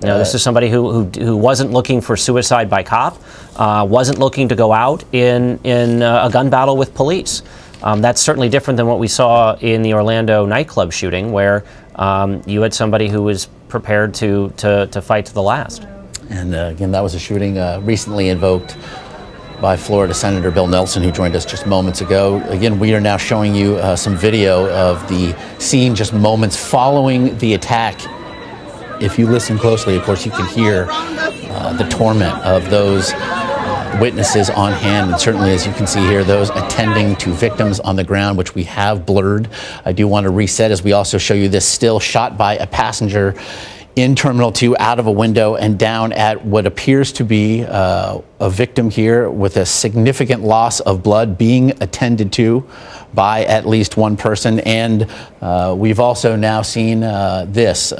This is somebody who wasn't looking for suicide by cop, wasn't looking to go out in a gun battle with police. That's certainly different than what we saw in the Orlando nightclub shooting, where you had somebody who was prepared to fight to the last. And again, that was a shooting recently invoked by Florida Senator Bill Nelson, who joined us just moments ago. Again, we are now showing you some video of the scene just moments following the attack. If you listen closely, of course, you can hear the torment of those witnesses on hand, and certainly, as you can see here, those attending to victims on the ground, which we have blurred. I do want to reset as we also show you this still shot by a passenger in Terminal 2 out of a window and down at what appears to be a victim here with a significant loss of blood being attended to by at least one person. And we've also now seen this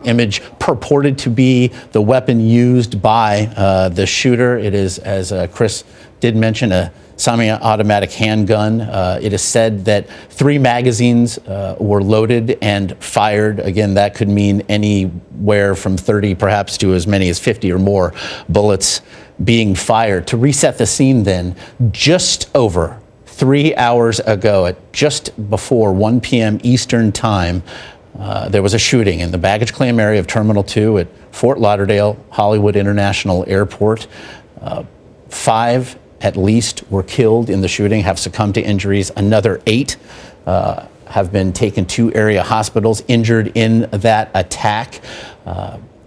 image purported to be the weapon used by the shooter. It is, as Chris did mention, a semi-automatic handgun. It is said that 3 magazines were loaded and fired. Again, that could mean anywhere from 30 perhaps to as many as 50 or more bullets being fired. To reset the scene then, just over 3 hours ago, at just before 1 p.m. Eastern time, there was a shooting in the baggage claim area of Terminal 2 at Fort Lauderdale Hollywood International Airport. 5 at least were killed in the shooting, have succumbed to injuries. Another 8 have been taken to area hospitals, injured in that attack.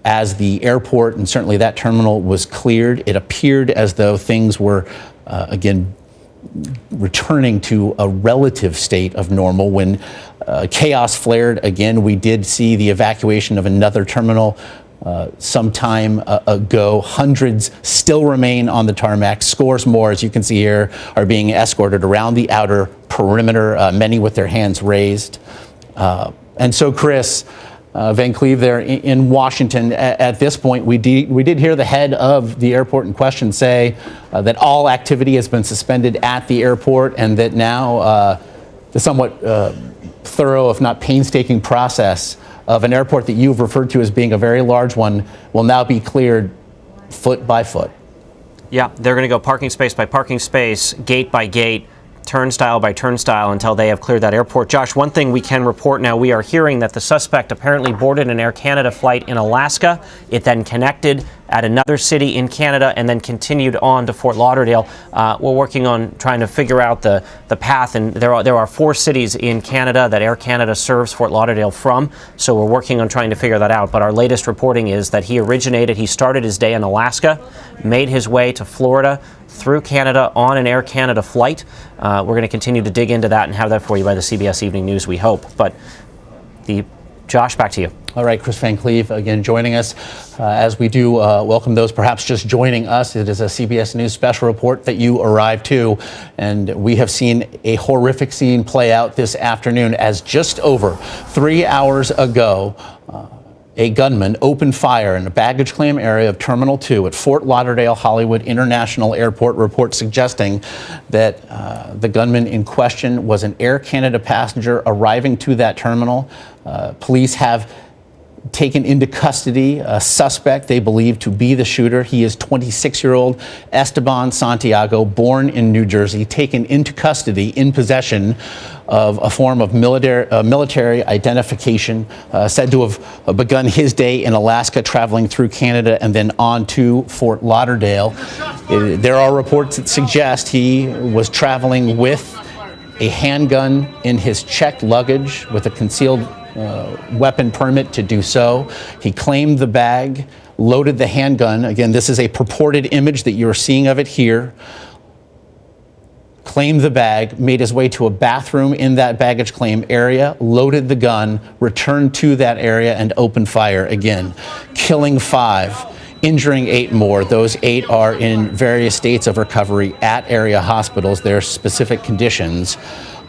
As the airport and certainly that terminal was cleared, it appeared as though things were, again, returning to a relative state of normal. When chaos flared again, we did see the evacuation of another terminal some time ago. Hundreds still remain on the tarmac. Scores more, as you can see here, are being escorted around the outer perimeter, many with their hands raised. And so, Chris, Van Cleve there in Washington, at this point, we did hear the head of the airport in question say that all activity has been suspended at the airport, and that now the somewhat thorough, if not painstaking, process of an airport that you've referred to as being a very large one will now be cleared foot by foot. Yeah, they're going to go parking space by parking space, gate by gate, turnstile by turnstile until they have cleared that airport. Josh, one thing we can report now, we are hearing that the suspect apparently boarded an Air Canada flight in Alaska. It then connected at another city in Canada and then continued on to Fort Lauderdale. We're working on trying to figure out the path, and there are 4 cities in Canada that Air Canada serves Fort Lauderdale from, so we're working on trying to figure that out. But our latest reporting is that he started his day in Alaska, made his way to Florida, through Canada on an Air Canada flight. We're going to continue to dig into that and have that for you by the CBS Evening News, we hope. But Josh, back to you. All right, Chris Van Cleve again joining us. As we do welcome those perhaps just joining us, it is a CBS News special report that you arrived to, and we have seen a horrific scene play out this afternoon as just over 3 hours ago, a gunman opened fire in a baggage claim area of Terminal 2 at Fort Lauderdale Hollywood International Airport, report suggesting that the gunman in question was an Air Canada passenger arriving to that terminal. Police have taken into custody a suspect they believe to be the shooter. He is 26-year-old Esteban Santiago, born in New Jersey, taken into custody in possession of a form of military identification, said to have begun his day in Alaska, traveling through Canada and then on to Fort Lauderdale. There are reports that suggest he was traveling with a handgun in his checked luggage with a concealed weapon permit to do so. He claimed the bag, loaded the handgun. Again, this is a purported image that you're seeing of it here. Claimed the bag, made his way to a bathroom in that baggage claim area, loaded the gun, returned to that area and opened fire again, killing 5. Injuring 8 more. Those 8 are in various states of recovery at area hospitals. Their specific conditions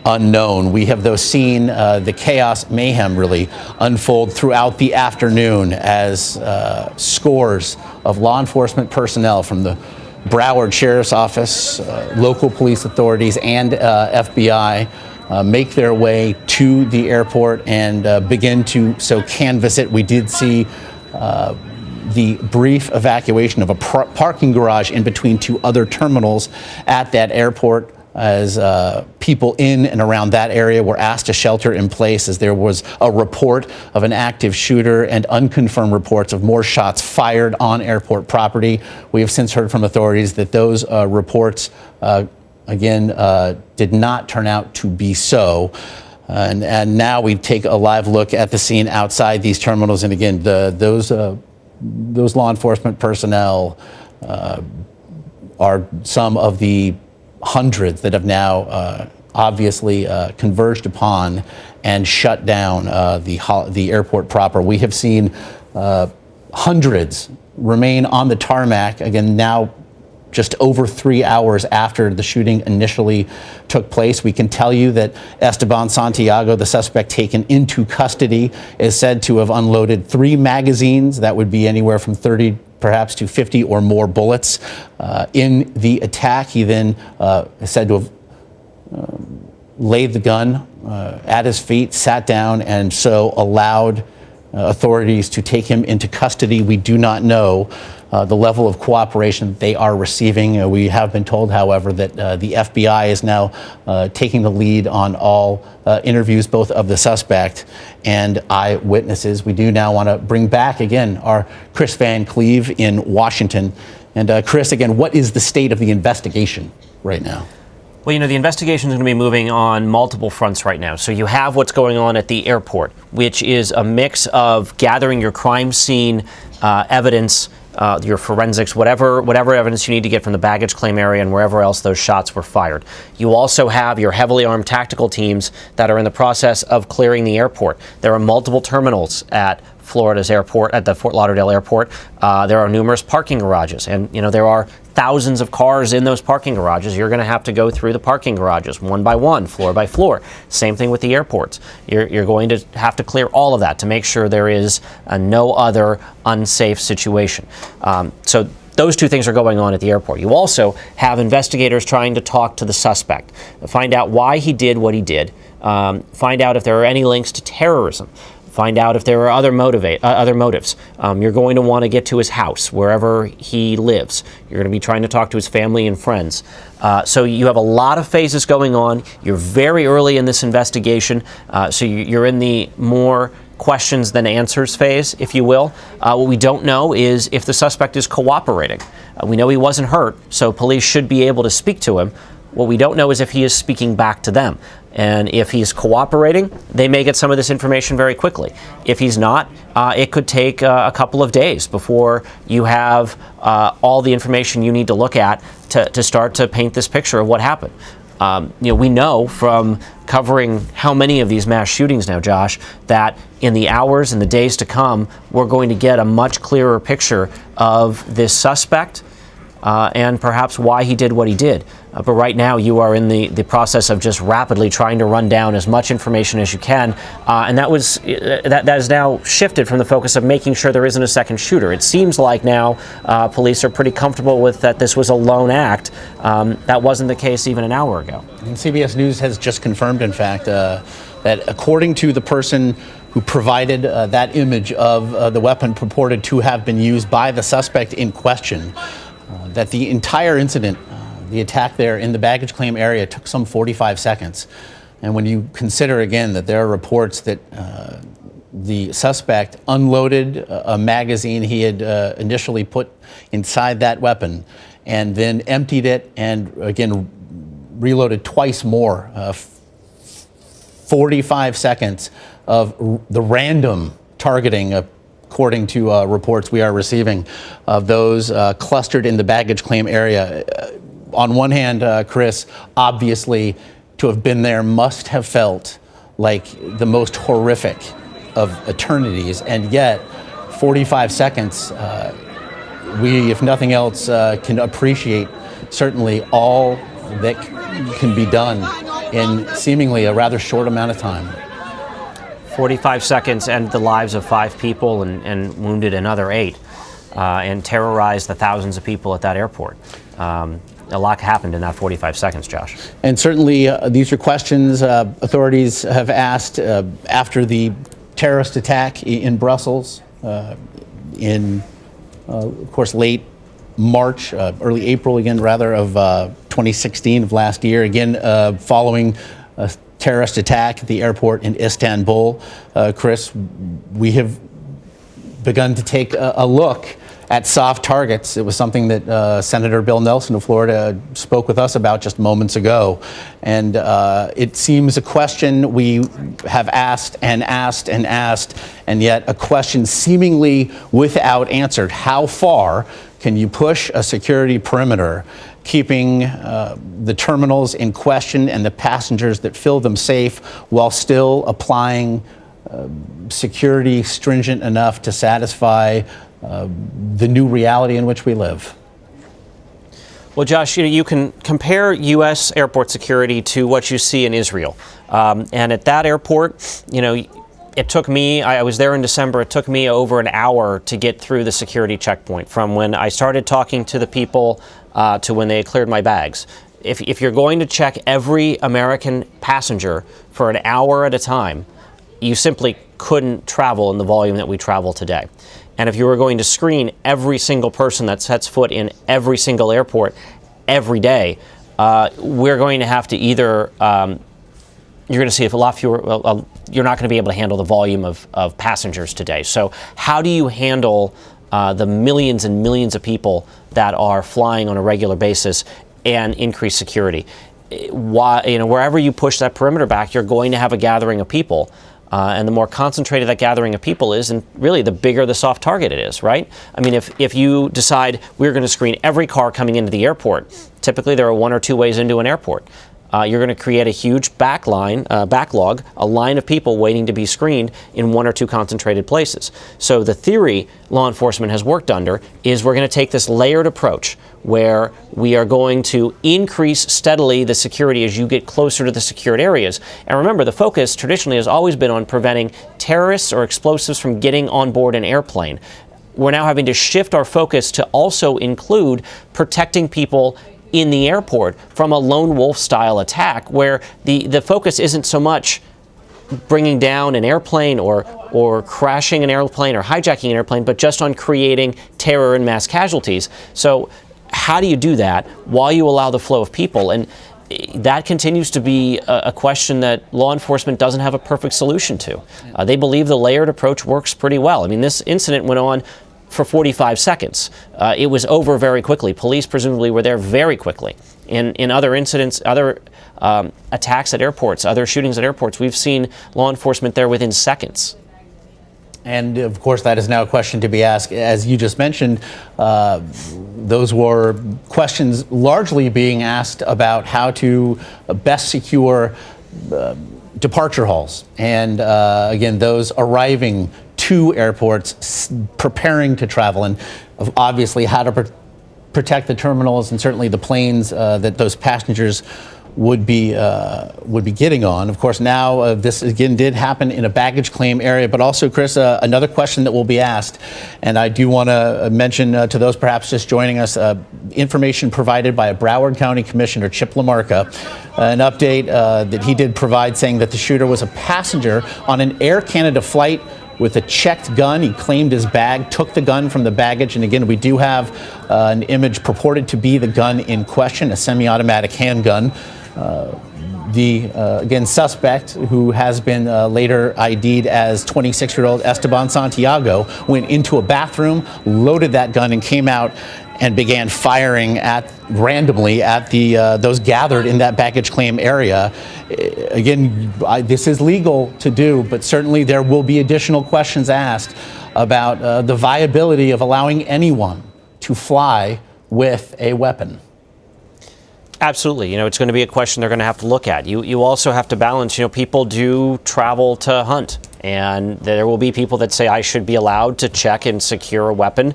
unknown. We have, though, seen the chaos, mayhem really unfold throughout the afternoon as scores of law enforcement personnel from the Broward Sheriff's Office, local police authorities, and FBI make their way to the airport and begin to canvass it. We did see the brief evacuation of a parking garage in between 2 other terminals at that airport as people in and around that area were asked to shelter in place as there was a report of an active shooter and unconfirmed reports of more shots fired on airport property. We have since heard from authorities that those reports, did not turn out to be so. And now we take a live look at the scene outside these terminals. And again, those law enforcement personnel are some of the hundreds that have now obviously converged upon and shut down the airport proper. We have seen hundreds remain on the tarmac, again, now just over 3 hours after the shooting initially took place. We can tell you that Esteban Santiago, the suspect taken into custody, is said to have unloaded 3 magazines. That would be anywhere from 30 perhaps to 50 or more bullets in the attack. He then is said to have laid the gun at his feet, sat down, and so allowed authorities to take him into custody. We do not know the level of cooperation they are receiving. We have been told, however, that the FBI is now taking the lead on all interviews, both of the suspect and eyewitnesses. We do now want to bring back, again, our Chris Van Cleve in Washington. And Chris, again, what is the state of the investigation right now? Well, you know, the investigation is going to be moving on multiple fronts right now. So you have what's going on at the airport, which is a mix of gathering your crime scene evidence, your forensics, whatever evidence you need to get from the baggage claim area and wherever else those shots were fired. You also have your heavily armed tactical teams that are in the process of clearing the airport. There are multiple terminals at Florida's airport, at the Fort Lauderdale airport. There are numerous parking garages, and you know there are thousands of cars in those parking garages. You're going to have to go through the parking garages one by one, floor by floor. Same thing with the airports. You're going to have to clear all of that to make sure there is no other unsafe situation. So those 2 things are going on at the airport. You also have investigators trying to talk to the suspect, find out why he did what he did, find out if there are any links to terrorism, find out if there are other motives. You're going to want to get to his house, wherever he lives. You're going to be trying to talk to his family and friends. So you have a lot of phases going on. You're very early in this investigation, so you're in the more questions than answers phase, if you will. What we don't know is if the suspect is cooperating. We know he wasn't hurt, so police should be able to speak to him. What we don't know is if he is speaking back to them. And if he's cooperating, they may get some of this information very quickly. If he's not, it could take a couple of days before you have all the information you need to look at to start to paint this picture of what happened. We know from covering how many of these mass shootings now, Josh, that in the hours and the days to come, we're going to get a much clearer picture of this suspect and perhaps why he did what he did. But right now you are in the process of just rapidly trying to run down as much information as you can. And that is now shifted from the focus of making sure there isn't a second shooter. It seems like now police are pretty comfortable with that this was a lone act. That wasn't the case even an hour ago. And CBS News has just confirmed, in fact, that according to the person who provided that image of the weapon purported to have been used by the suspect in question, that the entire incident, the attack there in the baggage claim area, took some 45 seconds. And when you consider again that there are reports that the suspect unloaded a magazine he had initially put inside that weapon and then emptied it and again reloaded twice more, 45 seconds of the random targeting, according to reports we are receiving, of those clustered in the baggage claim area. On one hand, Chris, obviously to have been there must have felt like the most horrific of eternities, and yet 45 seconds, we, if nothing else, can appreciate certainly all that can be done in seemingly a rather short amount of time. 45 seconds and the lives of 5 people and wounded another 8 and terrorized the thousands of people at that airport. A lot happened in that 45 seconds, Josh. And certainly these are questions authorities have asked after the terrorist attack in Brussels in, of course, late March, early April again, rather, of 2016 of last year, again following a terrorist attack at the airport in Istanbul. Chris, we have begun to take a look at soft targets. It was something that Senator Bill Nelson of Florida spoke with us about just moments ago. And it seems a question we have asked and asked and asked, and yet a question seemingly without answer. How far can you push a security perimeter, keeping the terminals in question and the passengers that fill them safe while still applying security stringent enough to satisfy the new reality in which we live? Well, Josh, you can compare U.S. airport security to what you see in Israel. And at that airport, it took me, I was there in December, it took me over an hour to get through the security checkpoint from when I started talking to the people to when they cleared my bags. If you're going to check every American passenger for an hour at a time, you simply couldn't travel in the volume that we travel today. And if you were going to screen every single person that sets foot in every single airport every day, we're going to have to either, you're going to see if a lot fewer, you're not going to be able to handle the volume of passengers today. So how do you handle the millions and millions of people that are flying on a regular basis and increase security? Wherever you push that perimeter back, you're going to have a gathering of people. And the more concentrated that gathering of people is, and really the bigger the soft target it is, right? I mean, if you decide we're going to screen every car coming into the airport, typically there are 1 or 2 ways into an airport. You're going to create a huge backlog, a line of people waiting to be screened in 1 or 2 concentrated places. So the theory law enforcement has worked under is we're going to take this layered approach where we are going to increase steadily the security as you get closer to the secured areas. And remember, the focus traditionally has always been on preventing terrorists or explosives from getting on board an airplane. We're now having to shift our focus to also include protecting people in the airport from a lone wolf style attack, where the focus isn't so much bringing down an airplane or crashing an airplane or hijacking an airplane, but just on creating terror and mass casualties. So how do you do that while you allow the flow of people? And that continues to be a question that law enforcement doesn't have a perfect solution to. They believe the layered approach works pretty well. I mean, this incident went on for 45 seconds. It was over very quickly. Police presumably were there very quickly. In other incidents, other attacks at airports, other shootings at airports, we've seen law enforcement there within seconds. And of course, that is now a question to be asked. As you just mentioned, those were questions largely being asked about how to best secure departure halls. And again, those arriving to airports, preparing to travel, and obviously how to protect the terminals and certainly the planes that those passengers would be getting on. Of course, now this again did happen in a baggage claim area, but also, Chris, another question that will be asked, and I do want to mention to those perhaps just joining us, information provided by a Broward County Commissioner, Chip LaMarca, an update that he did provide saying that the shooter was a passenger on an Air Canada flight with a checked gun. He claimed his bag, took the gun from the baggage, and again, we do have an image purported to be the gun in question, a semi-automatic handgun. Again, suspect, who has been later ID'd as 26-year-old ESTEBAN Santiago, went into a bathroom, loaded that gun, and came out and began firing randomly at those gathered in that baggage claim area. Again, this is legal to do, but certainly there will be additional questions asked about the viability of allowing anyone to fly with a weapon. Absolutely. You know, it's going to be a question they're going to have to look at. You also have to balance, people do travel to hunt, and there will be people that say I should be allowed to check and secure a weapon.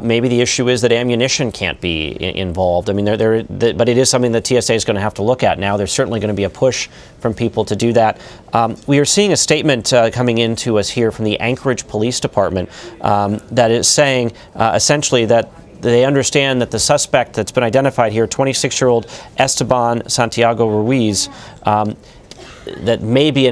Maybe the issue is that ammunition can't be involved. I mean, but it is something that TSA is going to have to look at. Now, there's certainly going to be a push from people to do that. We are seeing a statement coming into us here from the Anchorage Police Department that is saying essentially that they understand that the suspect that's been identified here, 26-year-old Esteban Santiago Ruiz, that may be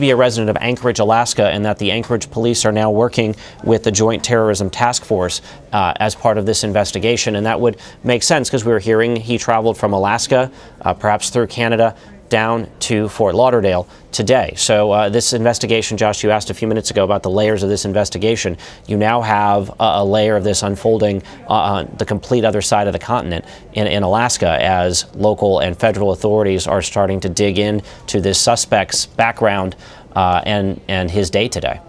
a resident of Anchorage, Alaska, and that the Anchorage police are now working with the Joint Terrorism Task Force as part of this investigation. And that would make sense because we were hearing he traveled from Alaska, perhaps through Canada, down to Fort Lauderdale today. So this investigation, Josh, you asked a few minutes ago about the layers of this investigation. You now have a layer of this unfolding on the complete other side of the continent in Alaska, as local and federal authorities are starting to dig into this suspect's background and his day today.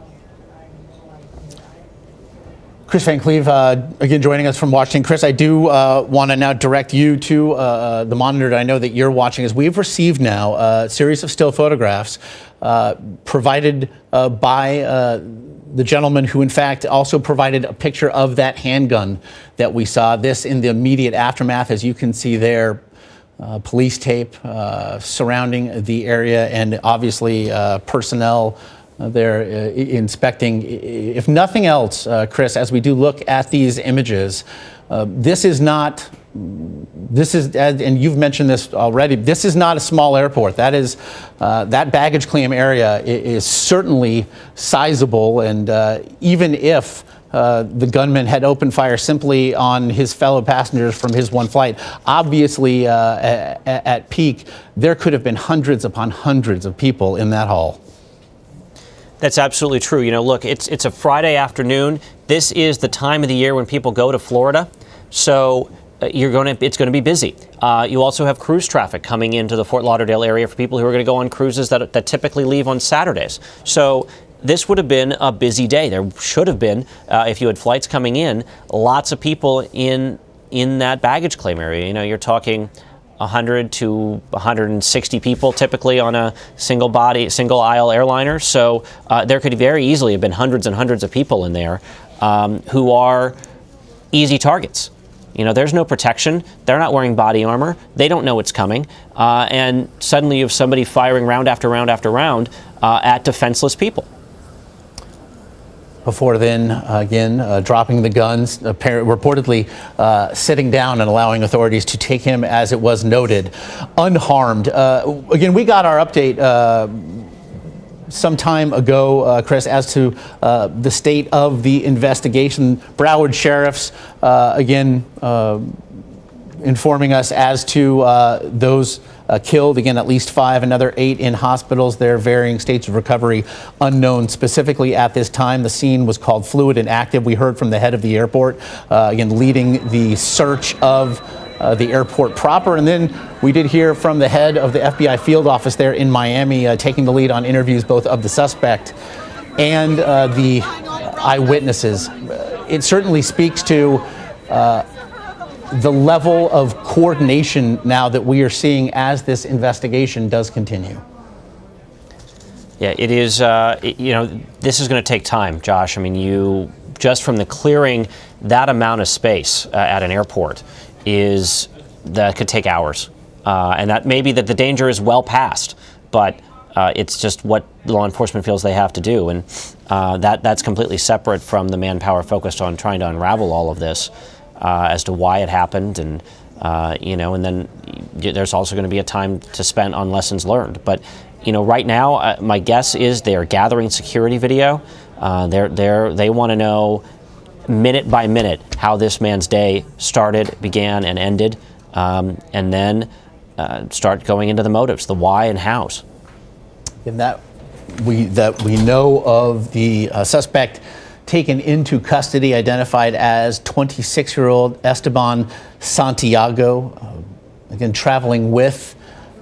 Chris Van Cleve, again, joining us from Washington. Chris, I do want to now direct you to the monitor that I know that you're watching, as we've received now a series of still photographs provided by the gentleman who, in fact, also provided a picture of that handgun that we saw. This in the immediate aftermath, as you can see there, police tape surrounding the area, and obviously personnel they're inspecting. If nothing else, Chris, as we do look at these images, this is, and you've mentioned this already, this is not a small airport. That is, that baggage claim area is certainly sizable, and even if the gunman had opened fire simply on his fellow passengers from his one flight, obviously at peak, there could have been hundreds upon hundreds of people in that hall. That's absolutely true. Look, it's a Friday afternoon. This is the time of the year when people go to Florida, so it's going to be busy. You also have cruise traffic coming into the Fort Lauderdale area for people who are going to go on cruises that typically leave on Saturdays. So this would have been a busy day. There should have been, if you had flights coming in, lots of people in that baggage claim area. You're talking 100 to 160 people typically on a single aisle airliner. So there could very easily have been hundreds and hundreds of people in there who are easy targets. There's no protection. They're not wearing body armor. They don't know it's coming. And suddenly you have somebody firing round after round after round at defenseless people. Before then, again, dropping the guns, reportedly sitting down and allowing authorities to take him, as it was noted, unharmed. Again, we got our update some time ago, Chris, as to the state of the investigation. Broward sheriffs, again, informing us as to those killed, again, at least 5, another 8 in hospitals. Their varying states of recovery unknown. Specifically at this time, the scene was called fluid and active. We heard from the head of the airport, again, leading the search of the airport proper. And then we did hear from the head of the FBI field office there in Miami, taking the lead on interviews both of the suspect and the eyewitnesses. It certainly speaks to the level of coordination now that we are seeing as this investigation does continue. Yeah, it is, this is going to take time, Josh. I mean, just from the clearing that amount of space at an airport that could take hours. And that may be that the danger is well past, but it's just what law enforcement feels they have to do. And that's completely separate from the manpower focused on trying to unravel all of this as to why it happened. And, and then there's also going to be a time to spend on lessons learned. But, right now, my guess is they're gathering security video. They want to know minute by minute how this man's day started, began, and ended, and then start going into the motives, the why and hows. And that we know of the suspect taken into custody, identified as 26-year-old ESTEBAN Santiago, again traveling with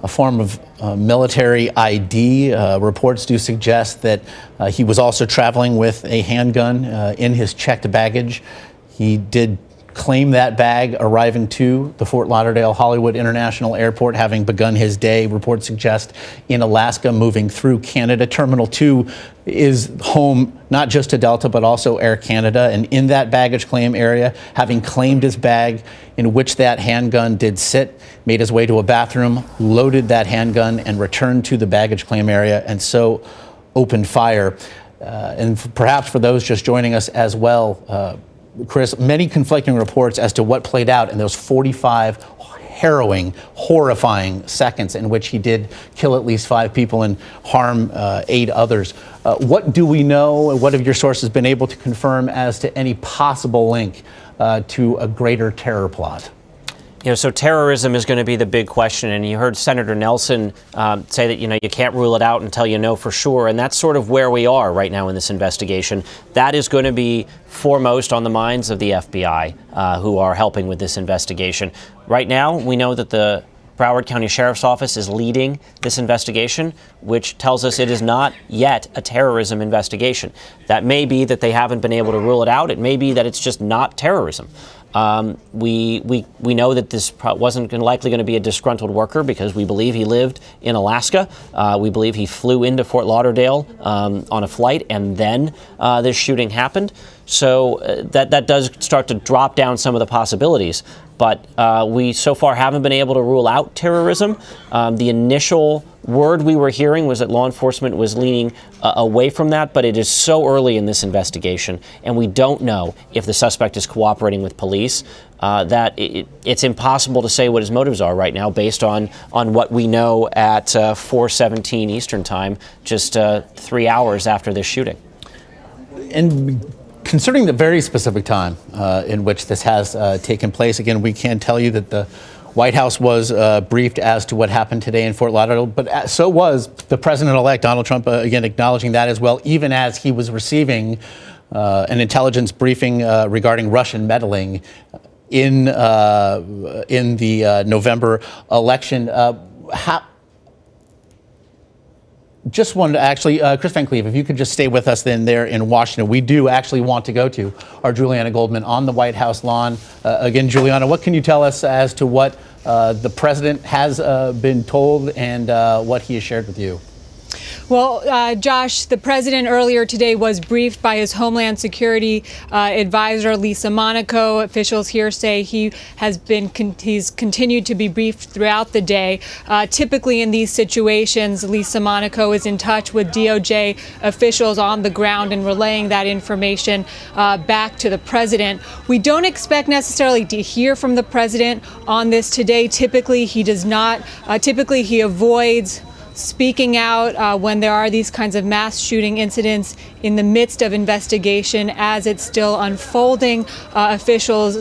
a form of military ID. Reports do suggest that he was also traveling with a handgun in his checked baggage. He did claim that bag arriving to the Fort Lauderdale Hollywood International Airport, having begun his day, reports suggest, in Alaska, moving through Canada. Terminal 2 is home not just to Delta, but also Air Canada. And in that baggage claim area, having claimed his bag in which that handgun did sit, made his way to a bathroom, loaded that handgun, and returned to the baggage claim area, and so opened fire. And perhaps for those just joining us as well, Chris, many conflicting reports as to what played out in those 45 harrowing, horrifying seconds in which he did kill at least 5 people and harm 8 others. What do we know, and what have your sources been able to confirm as to any possible link to a greater terror plot? So terrorism is going to be the big question, and you heard Senator Nelson say that, you can't rule it out until you know for sure, and that's sort of where we are right now in this investigation. That is going to be foremost on the minds of the FBI, who are helping with this investigation. Right now, we know that the Broward County Sheriff's Office is leading this investigation, which tells us it is not yet a terrorism investigation. That may be that they haven't been able to rule it out. It may be that it's just not terrorism. We know that this wasn't likely going to be a disgruntled worker because we believe he lived in Alaska. We believe he flew into Fort Lauderdale on a flight, and then this shooting happened. So that does start to drop down some of the possibilities. But we so far haven't been able to rule out terrorism. The initial word we were hearing was that law enforcement was leaning away from that, but it is so early in this investigation, and we don't know if the suspect is cooperating with police, that it's impossible to say what his motives are right now based on what we know at 4:17 Eastern Time, just 3 hours after this shooting. And concerning the very specific time in which this has taken place, again, we can tell you that the White House was briefed as to what happened today in Fort Lauderdale, but so was the president-elect, Donald Trump, again, acknowledging that as well, even as he was receiving an intelligence briefing regarding Russian meddling in the November election. Just wanted to actually, Chris Van Cleve, if you could just stay with us then there in Washington. We do actually want to go to our Juliana Goldman on the White House lawn. Again, Juliana, what can you tell us as to what the president has been told and what he has shared with you? Well, Josh, the president earlier today was briefed by his Homeland Security advisor, Lisa Monaco. Officials here say he's continued to be briefed throughout the day. Typically in these situations, Lisa Monaco is in touch with DOJ officials on the ground and relaying that information back to the president. We don't expect necessarily to hear from the president on this today. Typically, he does not. Typically, he avoids speaking out when there are these kinds of mass shooting incidents in the midst of investigation as it's still unfolding. Officials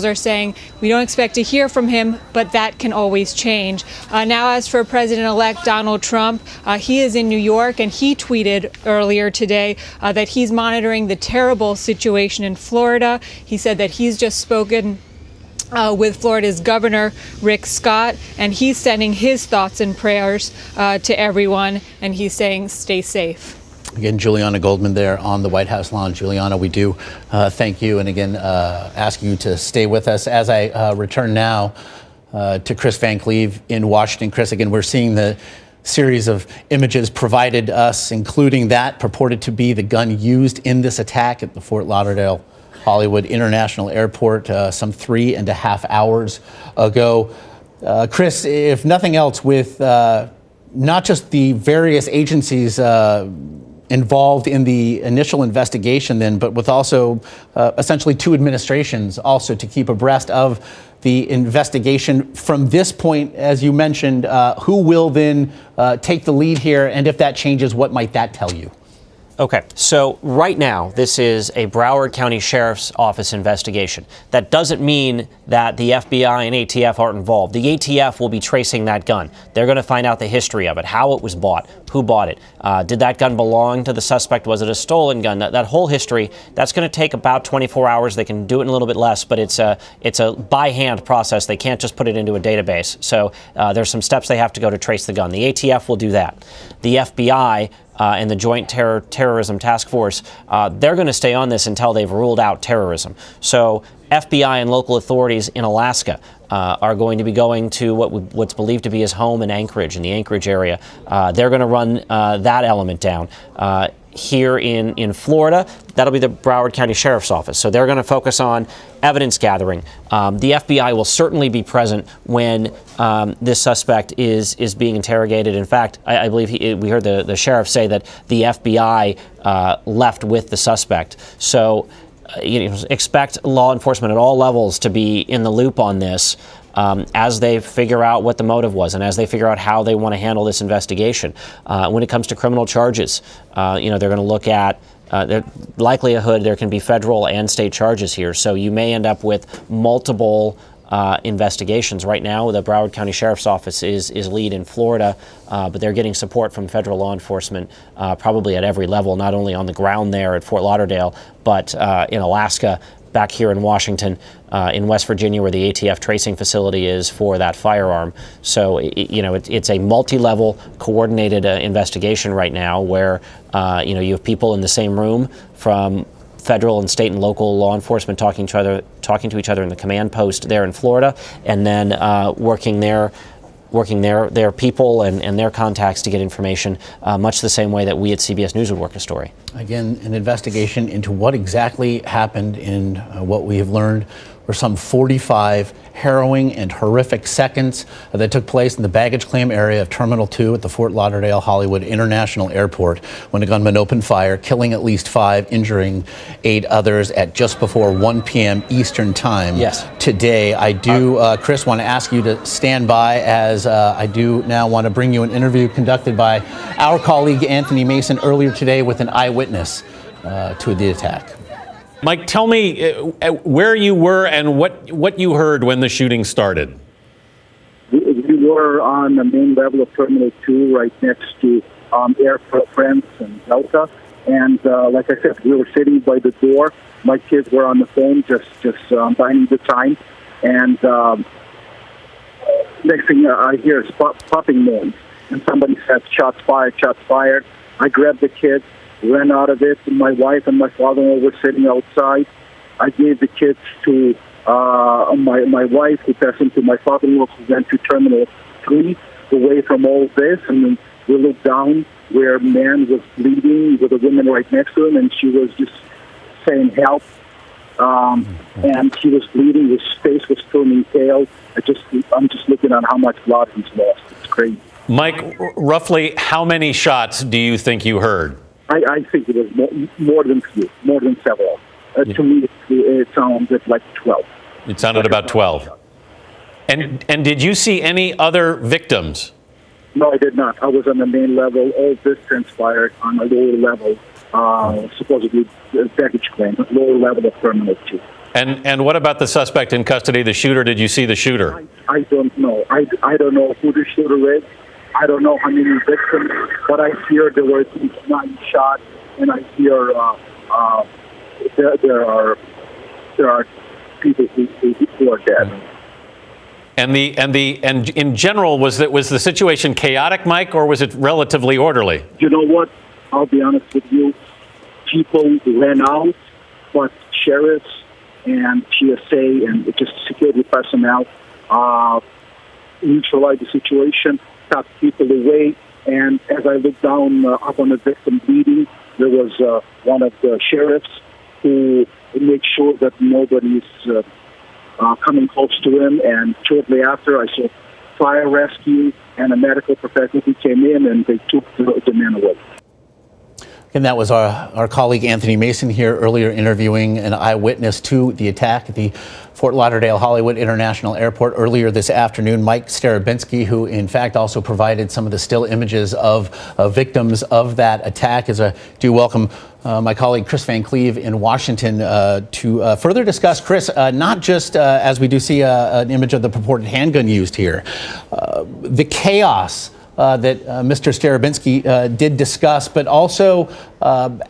are saying we don't expect to hear from him, but that can always change. Now, as for President-elect Donald Trump, he is in New York, and he tweeted earlier today that he's monitoring the terrible situation in Florida. He said that he's just spoken with Florida's Governor Rick Scott, and he's sending his thoughts and prayers to everyone, and he's saying stay safe. Again, Juliana Goldman there on the White House lawn. Juliana, we do thank you, and again ask you to stay with us as I return now to Chris Van Cleve in Washington. Chris, again, we're seeing the series of images provided us, including that purported to be the gun used in this attack at the Fort Lauderdale Hollywood International Airport some 3.5 hours ago. Chris, if nothing else, with not just the various agencies involved in the initial investigation then, but with also essentially two administrations also to keep abreast of the investigation from this point, as you mentioned, who will then take the lead here? And if that changes, what might that tell you? Okay, so right now, this is a Broward County Sheriff's Office investigation. That doesn't mean that the FBI and ATF aren't involved. The ATF will be tracing that gun. They're going to find out the history of it, how it was bought, who bought it. Did that gun belong to the suspect? Was it a stolen gun? That whole history, that's going to take about 24 hours. They can do it in a little bit less, but it's a by-hand process. They can't just put it into a database. So there's some steps they have to go to trace the gun. The ATF will do that. The FBI and the Joint Terrorism Task Force, they're going to stay on this until they've ruled out terrorism. So FBI and local authorities in Alaska are going to be going to what's believed to be his home in Anchorage, in the Anchorage area. They're going to run that element down. Here in Florida, that'll be the Broward County Sheriff's Office. So they're going to focus on evidence gathering. The FBI will certainly be present when this suspect is being interrogated. In fact, I believe we heard the sheriff say that the FBI left with the suspect. So expect law enforcement at all levels to be in the loop on this. As they figure out what the motive was and as they figure out how they want to handle this investigation. When it comes to criminal charges, they're going to look at the likelihood there can be federal and state charges here. So you may end up with multiple investigations. Right now, the Broward County Sheriff's Office is lead in Florida, but they're getting support from federal law enforcement probably at every level, not only on the ground there at Fort Lauderdale, but in Alaska, back here in Washington, in West Virginia, where the ATF tracing facility is for that firearm. So, it's a multi-level coordinated investigation right now where, you have people in the same room from federal and state and local law enforcement talking to each other in the command post there in Florida, and then working their people and their contacts to get information, much the same way that we at CBS News would work a story. Again, an investigation into what exactly happened in what we have learned were some 45 harrowing and horrific seconds that took place in the baggage claim area of Terminal 2 at the Fort Lauderdale Hollywood International Airport when a gunman opened fire, killing at least 5, injuring 8 others at just before 1 p.m. Eastern Time. Yes. Today, I do, Chris, want to ask you to stand by as I do now want to bring you an interview conducted by our colleague Anthony Mason earlier today with an eyewitness to the attack. Mike, tell me where you were and what you heard when the shooting started. We were on the main level of Terminal 2, right next to Air France and Delta. And like I said, we were sitting by the door. My kids were on the phone, just buying the time. And next thing I hear is popping noise. And somebody said, shots fired, shots fired. I grabbed the kids, ran out of it, and my wife and my father-in-law were sitting outside. I gave the kids to my wife, who passed them to my father-in-law, who went to Terminal 3, away from all this. And then we looked down where a man was bleeding with a woman right next to him, and she was just saying help. And he was bleeding, his face was turning pale. I'm just looking at how much blood he's lost. It's crazy. Mike, roughly how many shots do you think you heard? I think it was more than few, more than several. To me, it sounded like 12. It sounded about 12. And did you see any other victims? No, I did not. I was on the main level. All this transpired on a lower level, supposedly baggage claim, but lower level of Terminal 2. And what about the suspect in custody, the shooter? Did you see the shooter? I don't know. I don't know who the shooter is. I don't know how many victims, but I hear there were 9 shots, and I hear there are people who are dead. And in general, was the situation chaotic, Mike, or was it relatively orderly? You know what? I'll be honest with you. People ran out, but sheriffs and GSA and just security personnel neutralized the situation, tucked people away. And as I looked down up on the victim bleeding, there was one of the sheriffs who made sure that nobody's coming close to him. And shortly after, I saw fire rescue and a medical professional who came in, and they took the man away. And that was our colleague Anthony Mason here earlier interviewing an eyewitness to the attack at the Fort Lauderdale Hollywood International Airport earlier this afternoon. Mike Starobinski, who in fact also provided some of the still images of victims of that attack. As I do welcome my colleague Chris Van Cleve in Washington to further discuss, Chris, not just as we do see an image of the purported handgun used here, the chaos that Mr. Starobinski did discuss, but also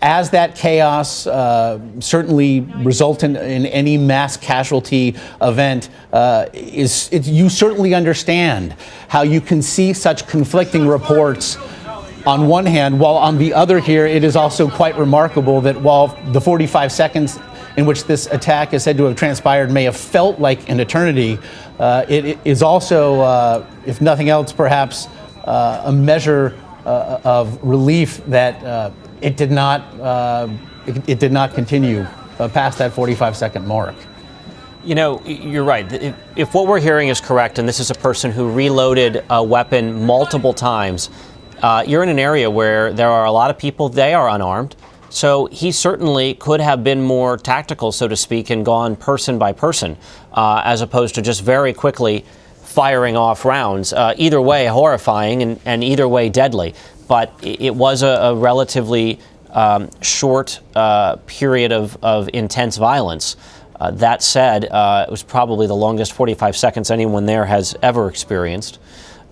as that chaos certainly resulted in any mass casualty event, you certainly understand how you can see such conflicting reports on one hand, while on the other here, it is also quite remarkable that while the 45 seconds in which this attack is said to have transpired may have felt like an eternity, it is also, if nothing else, perhaps a measure of relief that it did not continue past that 45-second mark. You know, you're right. If what we're hearing is correct, and this is a person who reloaded a weapon multiple times, you're in an area where there are a lot of people, they are unarmed. So he certainly could have been more tactical, so to speak, and gone person by person, as opposed to just very quickly firing off rounds. Either way horrifying and either way deadly. But it was a relatively short period of intense violence. That said, it was probably the longest 45 seconds anyone there has ever experienced.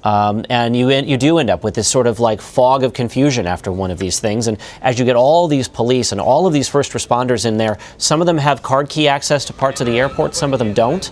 And you do end up with this sort of like fog of confusion after one of these things. And as you get all these police and all of these first responders in there, some of them have card key access to parts of the airport, some of them don't.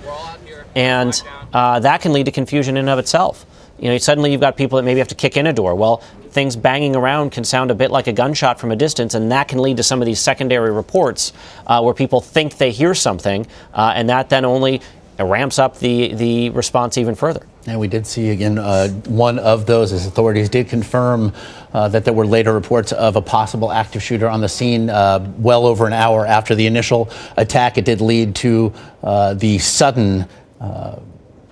And that can lead to confusion in and of itself. You know, suddenly you've got people that maybe have to kick in a door. Well, things banging around can sound a bit like a gunshot from a distance, and that can lead to some of these secondary reports where people think they hear something, and that then only ramps up the response even further. And we did see, again, one of those, as authorities did confirm that there were later reports of a possible active shooter on the scene well over an hour after the initial attack. It did lead to the sudden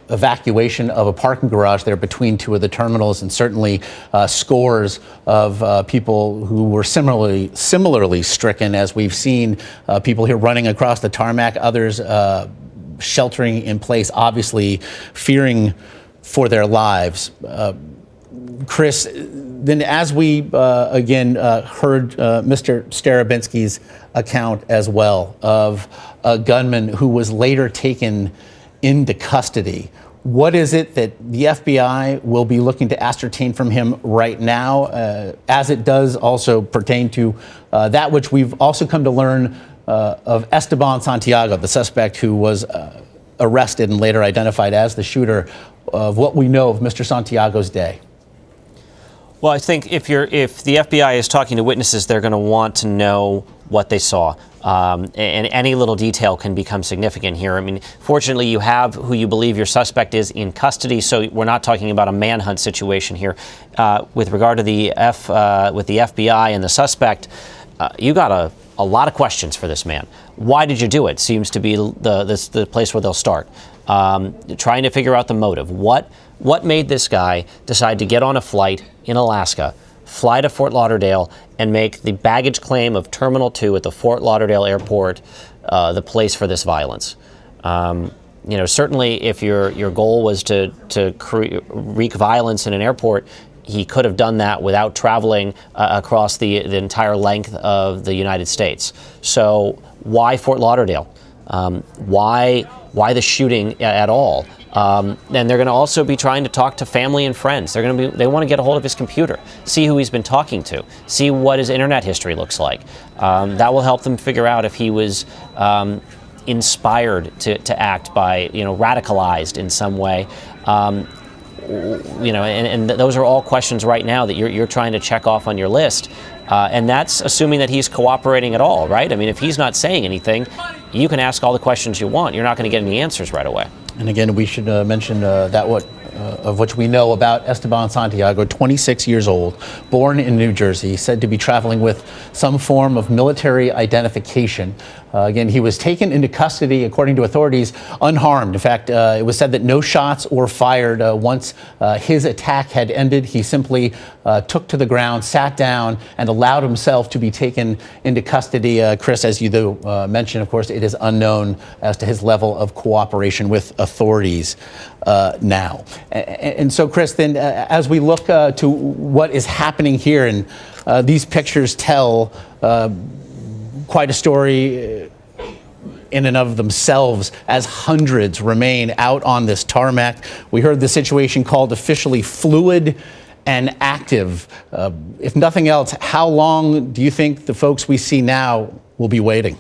evacuation of a parking garage there between two of the terminals, and certainly scores of people who were similarly stricken, as we've seen people here running across the tarmac, others sheltering in place, obviously fearing for their lives. Chris, then as we again heard Mr. Starobinski's account as well of a gunman who was later taken into custody, what is it that the FBI will be looking to ascertain from him right now, as it does also pertain to that which we've also come to learn of ESTEBAN Santiago, the suspect who was arrested and later identified as the shooter, of what we know of Mr. Santiago's day? Well, I think if the FBI is talking to witnesses, they're going to want to know what they saw. And any little detail can become significant here. I mean, fortunately, you have who you believe your suspect is in custody, so we're not talking about a manhunt situation here. With regard to the FBI and the suspect, you got a lot of questions for this man. Why did you do it? Seems to be the place where they'll start. Trying to figure out the motive. What made this guy decide to get on a flight in Alaska, fly to Fort Lauderdale, and make the baggage claim of Terminal 2 at the Fort Lauderdale Airport the place for this violence? You know, certainly if your goal was to wreak violence in an airport, he could have done that without traveling across the entire length of the United States. So why Fort Lauderdale? Why the shooting at all? And they're going to also be trying to talk to family and friends. They want to get a hold of his computer, see who he's been talking to, see what his internet history looks like. That will help them figure out if he was inspired to act by, radicalized in some way. And those are all questions right now that you're trying to check off on your list. And that's assuming that he's cooperating at all, right? I mean, if he's not saying anything, you can ask all the questions you want. You're not going to get any answers right away. And again, we should mention that what of which we know about Esteban Santiago, 26 years old, born in New Jersey, said to be traveling with some form of military identification. Again, he was taken into custody, according to authorities, unharmed. In fact, it was said that no shots were fired once his attack had ended. He simply took to the ground, sat down, and allowed himself to be taken into custody. Chris, as you mentioned, of course, it is unknown as to his level of cooperation with authorities now. And so, Chris, then as we look to what is happening here, and these pictures tell quite a story in and of themselves, as hundreds remain out on this tarmac. We heard the situation called officially fluid and active. If nothing else, how long do you think the folks we see now will be waiting?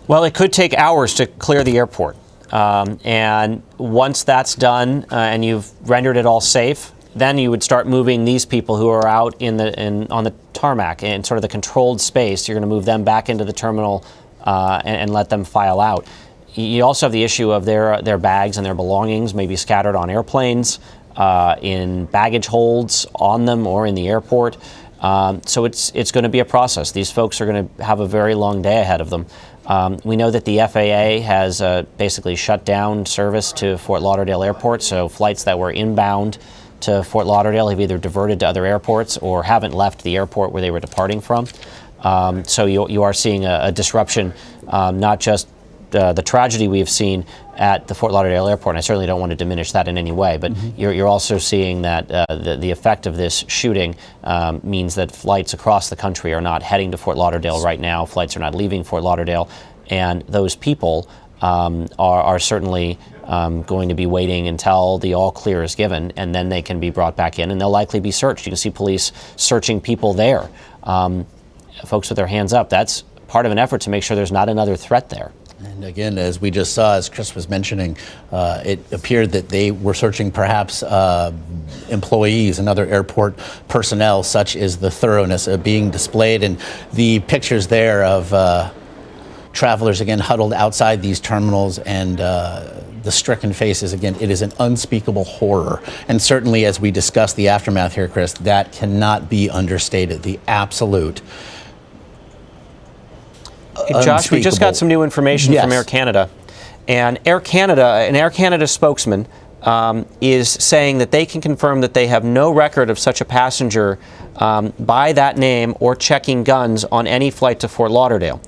Well, it could take hours to clear the airport. And once that's done and you've rendered it all safe, then you would start moving these people who are out on the tarmac in sort of the controlled space. You're going to move them back into the terminal and let them file out. You also have the issue of their bags and their belongings maybe scattered on airplanes, in baggage holds on them or in the airport. So it's going to be a process. These folks are going to have a very long day ahead of them. We know that the FAA has basically shut down service to Fort Lauderdale Airport, so flights that were inbound to Fort Lauderdale have either diverted to other airports or haven't left the airport where they were departing from. So you are seeing a disruption, not just the tragedy we have seen at the Fort Lauderdale Airport, and I certainly don't want to diminish that in any way, but you're also seeing that the effect of this shooting means that flights across the country are not heading to Fort Lauderdale right now. Flights are not leaving Fort Lauderdale, and those people are certainly going to be waiting until the all clear is given, and then they can be brought back in, and they'll likely be searched. You can see police searching people there. Folks with their hands up, that's part of an effort to make sure there's not another threat there. And again, as we just saw, as Chris was mentioning, it appeared that they were searching perhaps employees and other airport personnel, such is the thoroughness of being displayed. And the pictures there of travelers, again, huddled outside these terminals and the stricken faces, again, it is an unspeakable horror. And certainly, as we discuss the aftermath here, Chris, that cannot be understated. The absolute Josh, we just got some new information from Air Canada. And an Air Canada spokesman is saying that they can confirm that they have no record of such a passenger by that name or checking guns on any flight to Fort Lauderdale.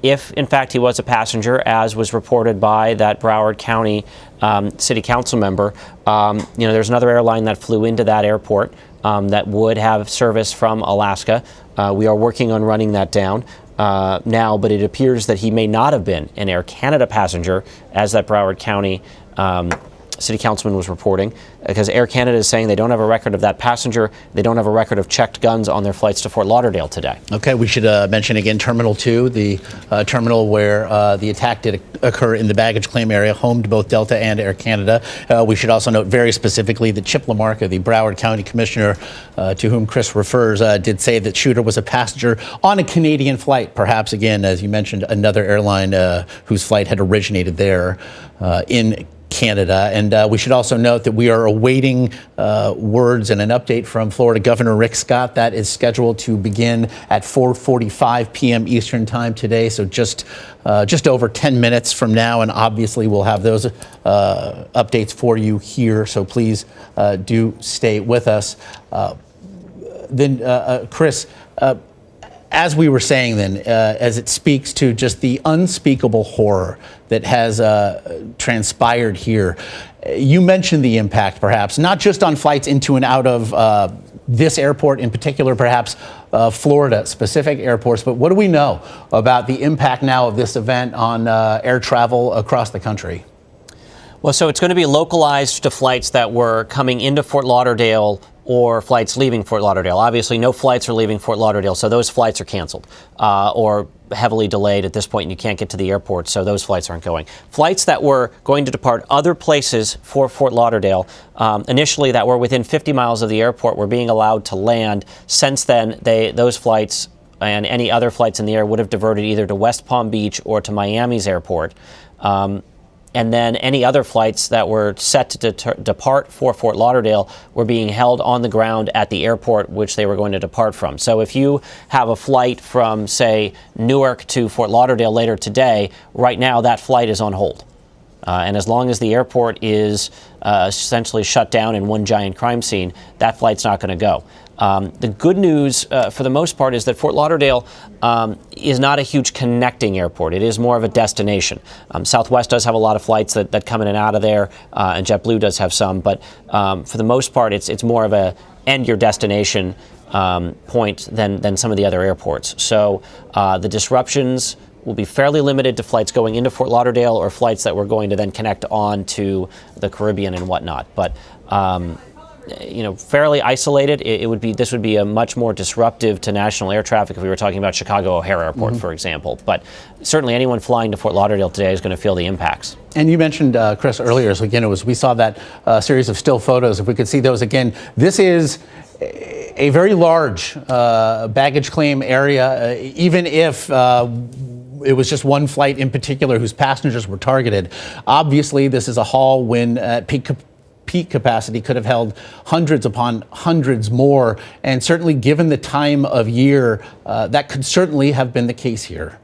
If, in fact, he was a passenger, as was reported by that Broward County City Council member, there's another airline that flew into that airport that would have service from Alaska. We are working on running that down now, but it appears that he may not have been an Air Canada passenger, as that Broward County City Councilman was reporting, because Air Canada is saying they don't have a record of that passenger. They don't have a record of checked guns on their flights to Fort Lauderdale today. Okay, we should mention again Terminal 2, the terminal where the attack did occur in the baggage claim area, home to both Delta and Air Canada. We should also note very specifically that Chip LaMarca, the Broward County Commissioner to whom Chris refers, did say that shooter was a passenger on a Canadian flight, perhaps, again, as you mentioned, another airline whose flight had originated there in Canada. And we should also note that we are awaiting words and an update from Florida Governor Rick Scott. That is scheduled to begin at 4:45 p.m. Eastern time today, so just over 10 minutes from now, and obviously we'll have those updates for you here, so please do stay with us. Then, Chris, as we were saying then, as it speaks to just the unspeakable horror that has transpired here, you mentioned the impact, perhaps, not just on flights into and out of this airport in particular, perhaps Florida specific airports, but what do we know about the impact now of this event on air travel across the country? Well, so it's going to be localized to flights that were coming into Fort Lauderdale or flights leaving Fort Lauderdale. Obviously, no flights are leaving Fort Lauderdale, so those flights are canceled or heavily delayed at this point, and you can't get to the airport, so those flights aren't going. Flights that were going to depart other places for Fort Lauderdale, initially that were within 50 miles of the airport, were being allowed to land. Since then, those flights and any other flights in the air would have diverted either to West Palm Beach or to Miami's airport. And then any other flights that were set to depart for Fort Lauderdale were being held on the ground at the airport which they were going to depart from. So if you have a flight from, say, Newark to Fort Lauderdale later today, right now that flight is on hold. And as long as the airport is essentially shut down in one giant crime scene, that flight's not going to go. The good news, for the most part, is that Fort Lauderdale is not a huge connecting airport. It is more of a destination. Southwest does have a lot of flights that come in and out of there, and JetBlue does have some. But for the most part, it's more of a end your destination point than some of the other airports. So the disruptions will be fairly limited to flights going into Fort Lauderdale or flights that we're going to then connect on to the Caribbean and whatnot. But fairly isolated. This would be a much more disruptive to national air traffic if we were talking about Chicago O'Hare Airport, for example. But certainly anyone flying to Fort Lauderdale today is going to feel the impacts. And you mentioned, Chris, earlier, so again, we saw that series of still photos. If we could see those again, this is a very large baggage claim area, even if it was just one flight in particular whose passengers were targeted. Obviously, this is a hall when peak capacity could have held hundreds upon hundreds more. And certainly given the time of year, that could certainly have been the case here.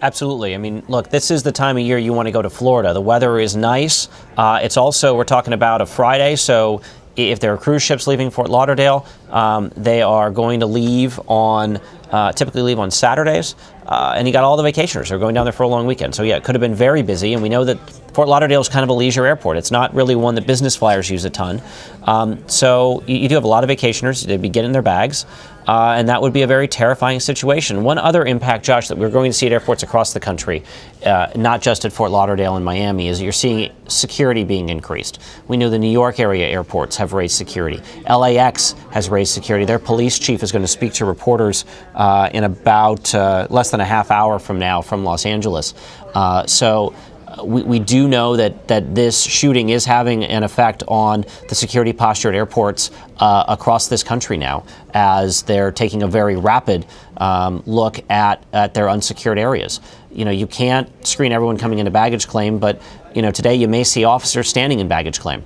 Absolutely. I mean, look, this is the time of year you want to go to Florida. The weather is nice. It's also, we're talking about a Friday, so if there are cruise ships leaving Fort Lauderdale, they are going to typically leave on Saturdays. And you got all the vacationers who are going down there for a long weekend. So yeah, it could have been very busy. And we know that Fort Lauderdale is kind of a leisure airport. It's not really one that business flyers use a ton. So you do have a lot of vacationers. They'd be getting their bags. And that would be a very terrifying situation. One other impact, Josh, that we're going to see at airports across the country, not just at Fort Lauderdale and Miami, is you're seeing security being increased. We know the New York area airports have raised security. LAX has raised security. Their police chief is going to speak to reporters in about less than a half hour from now from Los Angeles. So we do know that this shooting is having an effect on the security posture at airports across this country now, as they're taking a very rapid look at their unsecured areas. You can't screen everyone coming into baggage claim, but today you may see officers standing in baggage claim.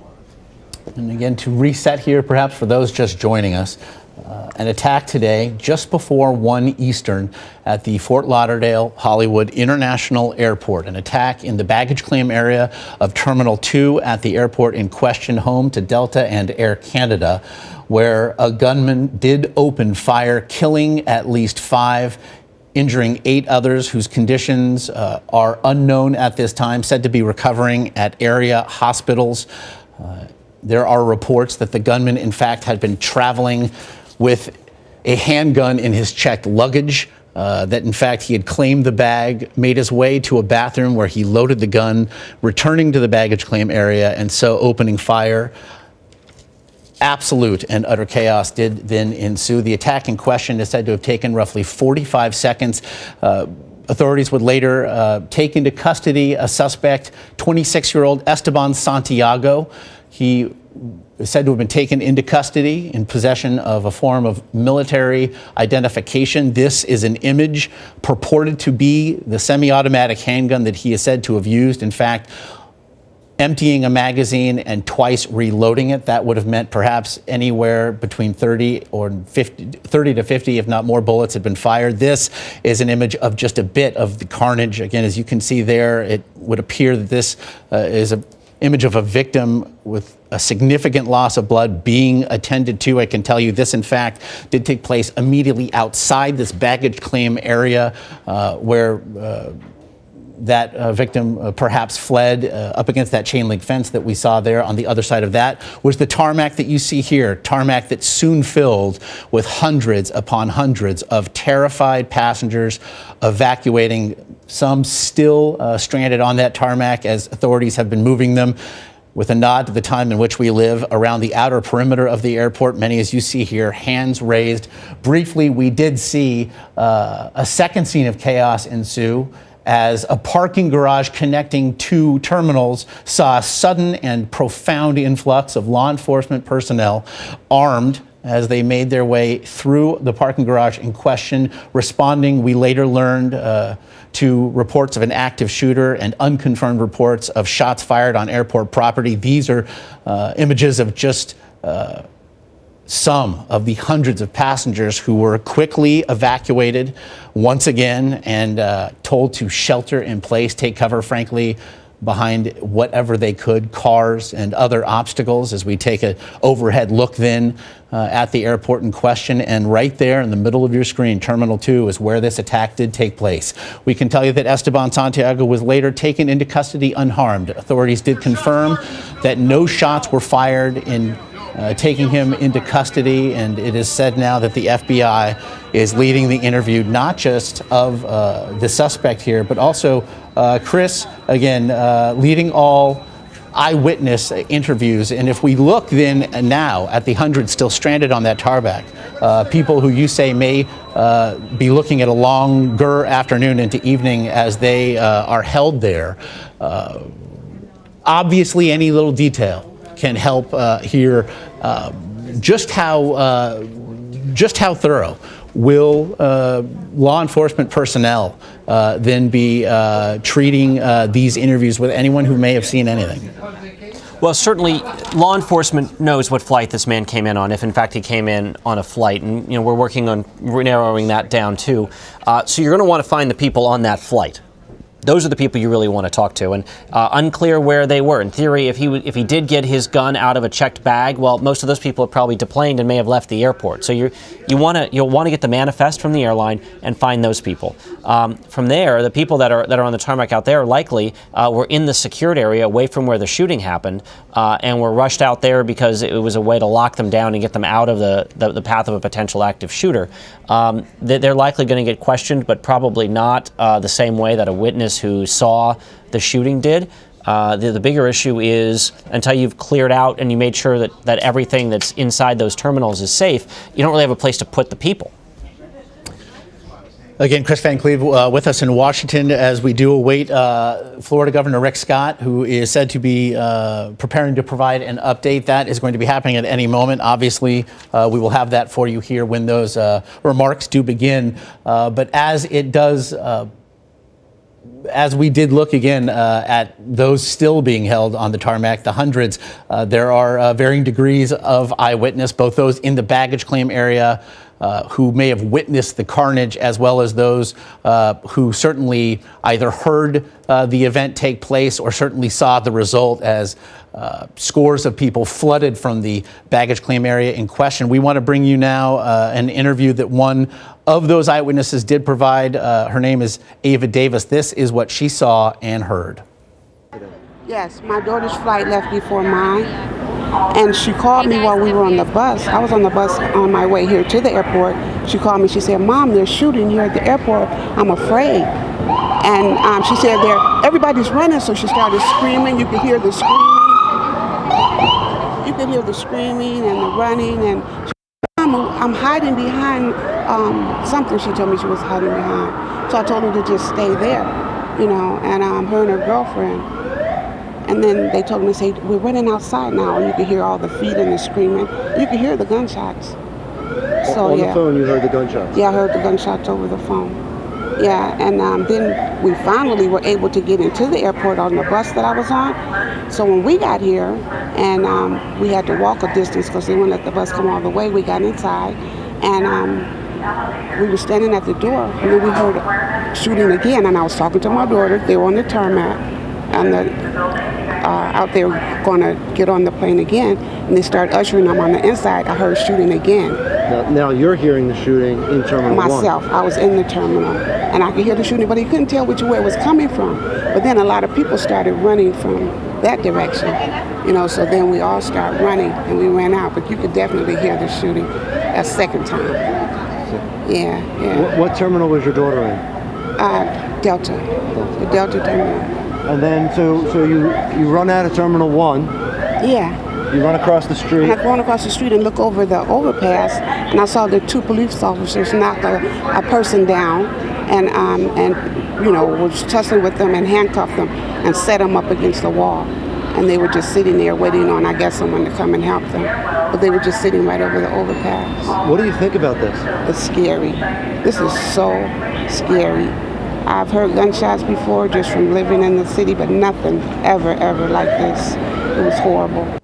And again, to reset here, perhaps for those just joining us, an attack today just before 1 Eastern at the Fort Lauderdale Hollywood International Airport. An attack in the baggage claim area of Terminal 2 at the airport in question, home to Delta and Air Canada, where a gunman did open fire, killing at least 5, injuring 8 others whose conditions are unknown at this time, said to be recovering at area hospitals. There are reports that the gunman, in fact, had been traveling with a handgun in his checked luggage, that in fact he had claimed the bag, made his way to a bathroom where he loaded the gun, returning to the baggage claim area, and so opening fire. Absolute and utter chaos did then ensue. The attack in question is said to have taken roughly 45 seconds. Authorities would later take into custody a suspect, 26-year-old ESTEBAN Santiago. He is said to have been taken into custody in possession of a form of military identification. This is an image purported to be the semi-automatic handgun that he is said to have used. In fact, emptying a magazine and twice reloading it. That would have meant perhaps anywhere between 30 to 50, if not more, bullets had been fired. This is an image of just a bit of the carnage. Again, as you can see there, it would appear that this is an image of a victim with a significant loss of blood being attended to. I can tell you this, in fact, did take place immediately outside this baggage claim area where that victim perhaps fled up against that chain link fence that we saw there. On the other side of that was the tarmac that you see here, tarmac that soon filled with hundreds upon hundreds of terrified passengers evacuating, some still stranded on that tarmac as authorities have been moving them. With a nod to the time in which we live, around the outer perimeter of the airport, many, as you see here, hands raised. Briefly, we did see a second scene of chaos ensue as a parking garage connecting 2 terminals saw a sudden and profound influx of law enforcement personnel armed as they made their way through the parking garage in question, responding, we later learned, to reports of an active shooter and unconfirmed reports of shots fired on airport property. These are images of just some of the hundreds of passengers who were quickly evacuated once again and told to shelter in place, take cover, frankly, behind whatever they could, cars and other obstacles, as we take an overhead look then at the airport in question. And right there in the middle of your screen, Terminal 2 is where this attack did take place. We can tell you that ESTEBAN Santiago was later taken into custody unharmed. Authorities did confirm that no shots were fired in taking him into custody, and it is said now that the FBI is leading the interview, not just of the suspect here, but also Chris, again, leading all eyewitness interviews. And if we look then now at the hundreds still stranded on that tarmac, people who you say may be looking at a longer afternoon into evening as they are held there, obviously any little detail can help hear just how thorough will law enforcement personnel then be treating these interviews with anyone who may have seen anything? Well, certainly law enforcement knows what flight this man came in on, if in fact he came in on a flight. And, we're working on narrowing that down too. So you're going to want to find the people on that flight. Those are the people you really want to talk to, and unclear where they were. In theory, if he did get his gun out of a checked bag, well, most of those people are probably deplaned and may have left the airport. So you'll want to get the manifest from the airline and find those people. From there, the people that are on the tarmac out there likely were in the secured area away from where the shooting happened, and were rushed out there because it was a way to lock them down and get them out of the path of a potential active shooter. They're likely going to get questioned, but probably not the same way that a witness who saw the shooting did. The bigger issue is, until you've cleared out and you made sure that everything that's inside those terminals is safe, you don't really have a place to put the people. Again, Chris Van Cleve with us in Washington as we do await Florida Governor Rick Scott, who is said to be preparing to provide an update. That is going to be happening at any moment. Obviously, we will have that for you here when those remarks do begin. But as it does, as we did look again at those still being held on the tarmac, the hundreds, there are varying degrees of eyewitness, both those in the baggage claim area who may have witnessed the carnage, as well as those who certainly either heard the event take place or certainly saw the result as scores of people flooded from the baggage claim area in question. We want to bring you now an interview that one of those eyewitnesses did provide. Her name is Ava Davis. This is what she saw and heard. Yes, my daughter's flight left before mine, and she called me while we were on the bus. I was on the bus on my way here to the airport. She called me. She said, "Mom, they're shooting here at the airport. I'm afraid." And she said, everybody's running, so she started screaming. You could hear the screaming. You could hear the screaming and the running. And she said, "Mom, I'm hiding behind something." She told me she was hiding behind. So I told her to just stay there, and her and her girlfriend. And then they told me, say, "We're running outside now." And you could hear all the feet and the screaming. You could hear the gunshots. So, on the phone, you heard the gunshots? Yeah, I heard the gunshots over the phone. Yeah, and then we finally were able to get into the airport on the bus that I was on. So when we got here, and we had to walk a distance because they wouldn't let the bus come all the way, we got inside, and we were standing at the door, and then we heard shooting again, and I was talking to my daughter. They were on the tarmac, and out there going to get on the plane again, and they started ushering them on the inside. I heard shooting again. Now you're hearing the shooting in Terminal 1. Myself, I was in the terminal, and I could hear the shooting, but he couldn't tell which way it was coming from. But then a lot of people started running from that direction, so then we all started running, and we ran out. But you could definitely hear the shooting a second time. Yeah. What terminal was your daughter in? Delta, the Delta terminal. And then, so you run out of Terminal 1. Yeah. You run across the street. And I run across the street and look over the overpass, and I saw the two police officers knock a person down, and was tussling with them and handcuff them and set them up against the wall. and they were just sitting there waiting on, I guess, someone to come and help them. But they were just sitting right over the overpass. What do you think about this? It's scary. This is so scary. I've heard gunshots before just from living in the city, but nothing ever like this. It was horrible.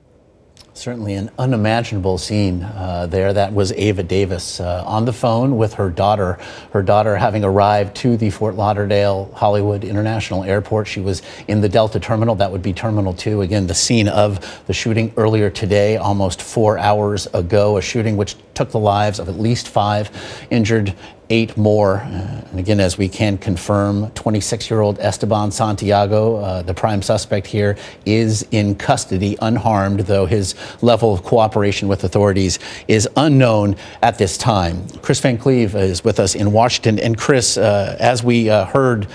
Certainly an unimaginable scene there. That was Ava Davis on the phone with her daughter having arrived to the Fort Lauderdale Hollywood International Airport. She was in the Delta Terminal. That would be Terminal 2. Again, the scene of the shooting earlier today, almost 4 hours ago, a shooting which took the lives of at least 5, injured 8 more. And again, as we can confirm, 26-year-old ESTEBAN Santiago, the prime suspect here, is in custody unharmed, though his level of cooperation with authorities is unknown at this time. Chris Van Cleve is with us in Washington. And Chris, as we heard,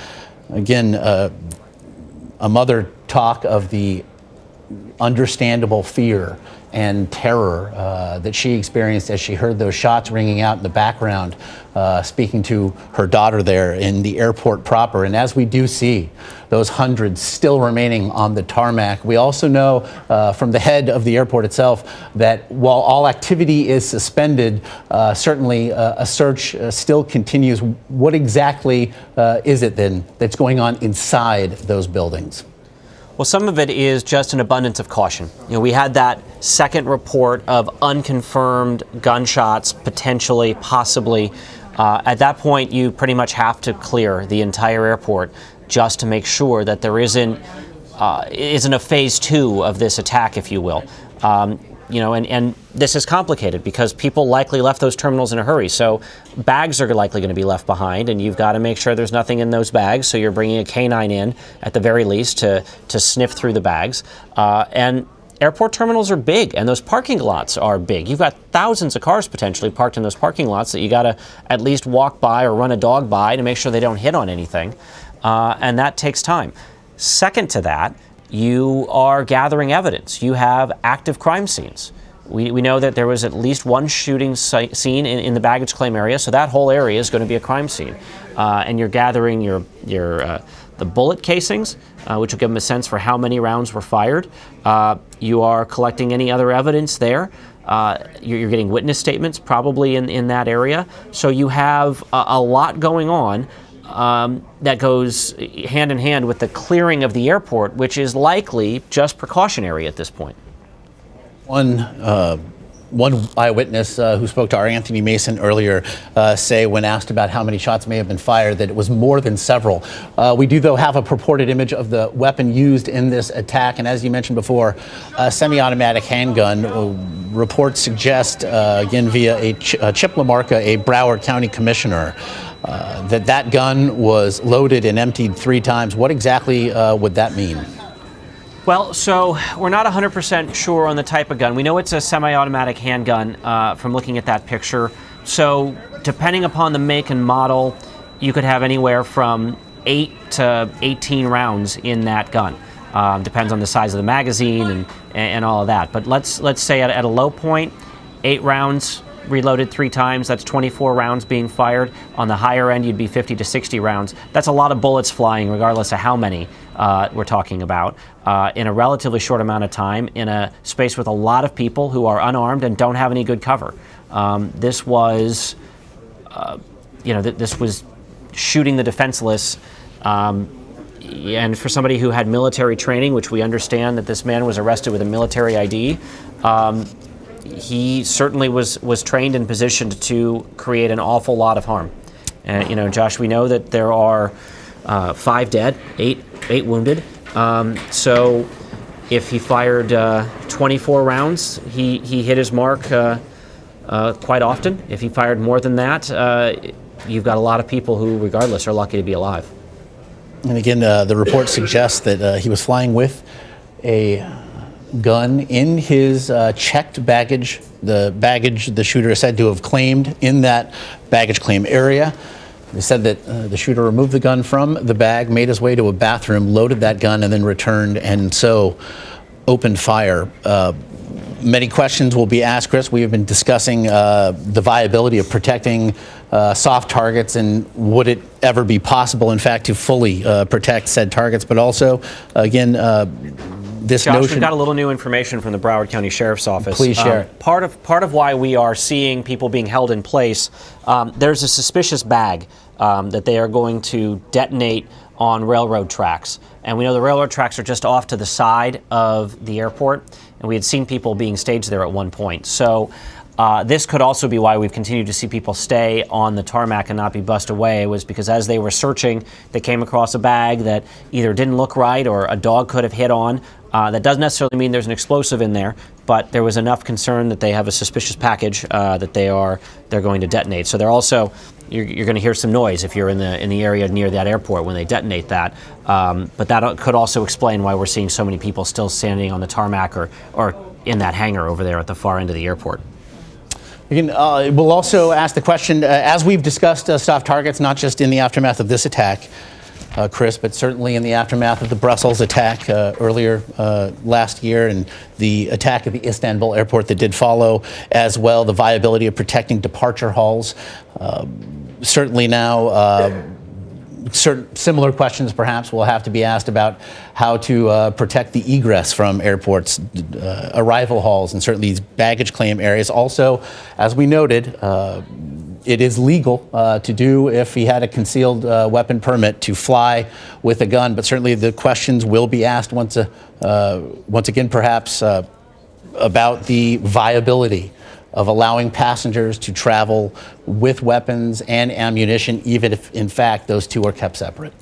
again, a mother talk of the understandable fear and terror that she experienced as she heard those shots ringing out in the background, speaking to her daughter there in the airport proper. And as we do see those hundreds still remaining on the tarmac, we also know from the head of the airport itself that while all activity is suspended, certainly a search still continues. What exactly is it then that's going on inside those buildings? Well, some of it is just an abundance of caution. You know, we had that second report of unconfirmed gunshots, potentially, possibly. At that point, you pretty much have to clear the entire airport just to make sure that there isn't a phase 2 of this attack, if you will. You know, and this is complicated because people likely left those terminals in a hurry. So bags are likely going to be left behind, and you've got to make sure there's nothing in those bags. So you're bringing a canine in at the very least to sniff through the bags. And airport terminals are big, and those parking lots are big. You've got thousands of cars potentially parked in those parking lots that you got to at least walk by or run a dog by to make sure they don't hit on anything. And that takes time. Second to that, you are gathering evidence. You have active crime scenes. We know that there was at least one shooting scene in the baggage claim area, so that whole area is going to be a crime scene. And you're gathering the bullet casings, which will give them a sense for how many rounds were fired. You are collecting any other evidence there. You're getting witness statements probably in that area. So you have a lot going on. That goes hand in hand with the clearing of the airport, which is likely just precautionary at this point. One eyewitness who spoke to our Anthony Mason earlier say, when asked about how many shots may have been fired, that it was more than several. We do, though, have a purported image of the weapon used in this attack. And as you mentioned before, a semi-automatic handgun. Reports suggest, again, via Chip LaMarca, a Broward County commissioner, that gun was loaded and emptied 3 times. What exactly would that mean? Well, so we're not 100% sure on the type of gun. We know it's a semi-automatic handgun from looking at that picture. So depending upon the make and model, you could have anywhere from 8 to 18 rounds in that gun. Depends on the size of the magazine and all of that. But let's say at a low point, 8 rounds reloaded 3 times. That's 24 rounds being fired. On the higher end, you'd be 50 to 60 rounds. That's a lot of bullets flying, regardless of how many we're talking about, in a relatively short amount of time, in a space with a lot of people who are unarmed and don't have any good cover. This was, this was shooting the defenseless. And for somebody who had military training, which we understand that this man was arrested with a military ID, he certainly was trained and positioned to create an awful lot of harm. And, Josh, we know that there are 5 dead, 8 wounded. So if he fired 24 rounds, he hit his mark quite often. If he fired more than that, you've got a lot of people who, regardless, are lucky to be alive. And again, the report suggests that he was flying with a gun in his checked baggage, the baggage the shooter is said to have claimed in that baggage claim area. They said that the shooter removed the gun from the bag, made his way to a bathroom, loaded that gun, and then returned, and so opened fire. Many questions will be asked, Chris. We have been discussing the viability of protecting soft targets, and would it ever be possible, in fact, to fully protect said targets, but also, again, this Josh, notion. We've got a little new information from the Broward County Sheriff's Office. Please share it. Part of why we are seeing people being held in place, there's a suspicious bag that they are going to detonate on railroad tracks. And we know the railroad tracks are just off to the side of the airport, and we had seen people being staged there at one point. So this could also be why we've continued to see people stay on the tarmac and not be bussed away, was because as they were searching, they came across a bag that either didn't look right or a dog could have hit on. That doesn't necessarily mean there's an explosive in there, but there was enough concern that they have a suspicious package that they're going to detonate. So they're also, you're going to hear some noise if you're in the area near that airport when they detonate that. But that could also explain why we're seeing so many people still standing on the tarmac or in that hangar over there at the far end of the airport. We'll also ask the question, as we've discussed soft targets, not just in the aftermath of this attack, Chris, but certainly in the aftermath of the Brussels attack earlier last year and the attack at the Istanbul airport that did follow as well, the viability of protecting departure halls. Certainly now, similar questions perhaps will have to be asked about how to protect the egress from airports, arrival halls, and certainly these baggage claim areas. Also, as we noted, it is legal to do if he had a concealed weapon permit to fly with a gun, but certainly the questions will be asked once again perhaps about the viability of allowing passengers to travel with weapons and ammunition, even if in fact those two are kept separate.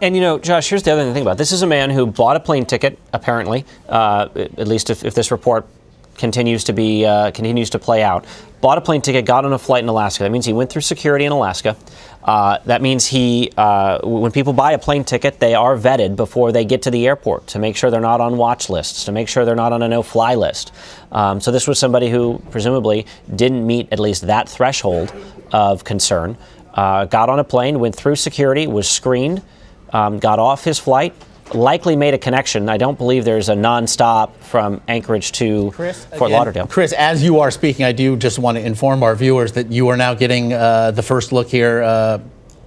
And Josh, here's the other thing to think about. This is a man who bought a plane ticket, apparently, at least if this report continues to play out. Bought a plane ticket, got on a flight in Alaska. That means he went through security in Alaska. That means when people buy a plane ticket, they are vetted before they get to the airport to make sure they're not on watch lists, to make sure they're not on a no-fly list. So this was somebody who presumably didn't meet at least that threshold of concern. Got on a plane, went through security, was screened, got off his flight, likely made a connection. I don't believe there's a nonstop from Anchorage to Fort Lauderdale. Chris, as you are speaking, I do just want to inform our viewers that you are now getting the first look here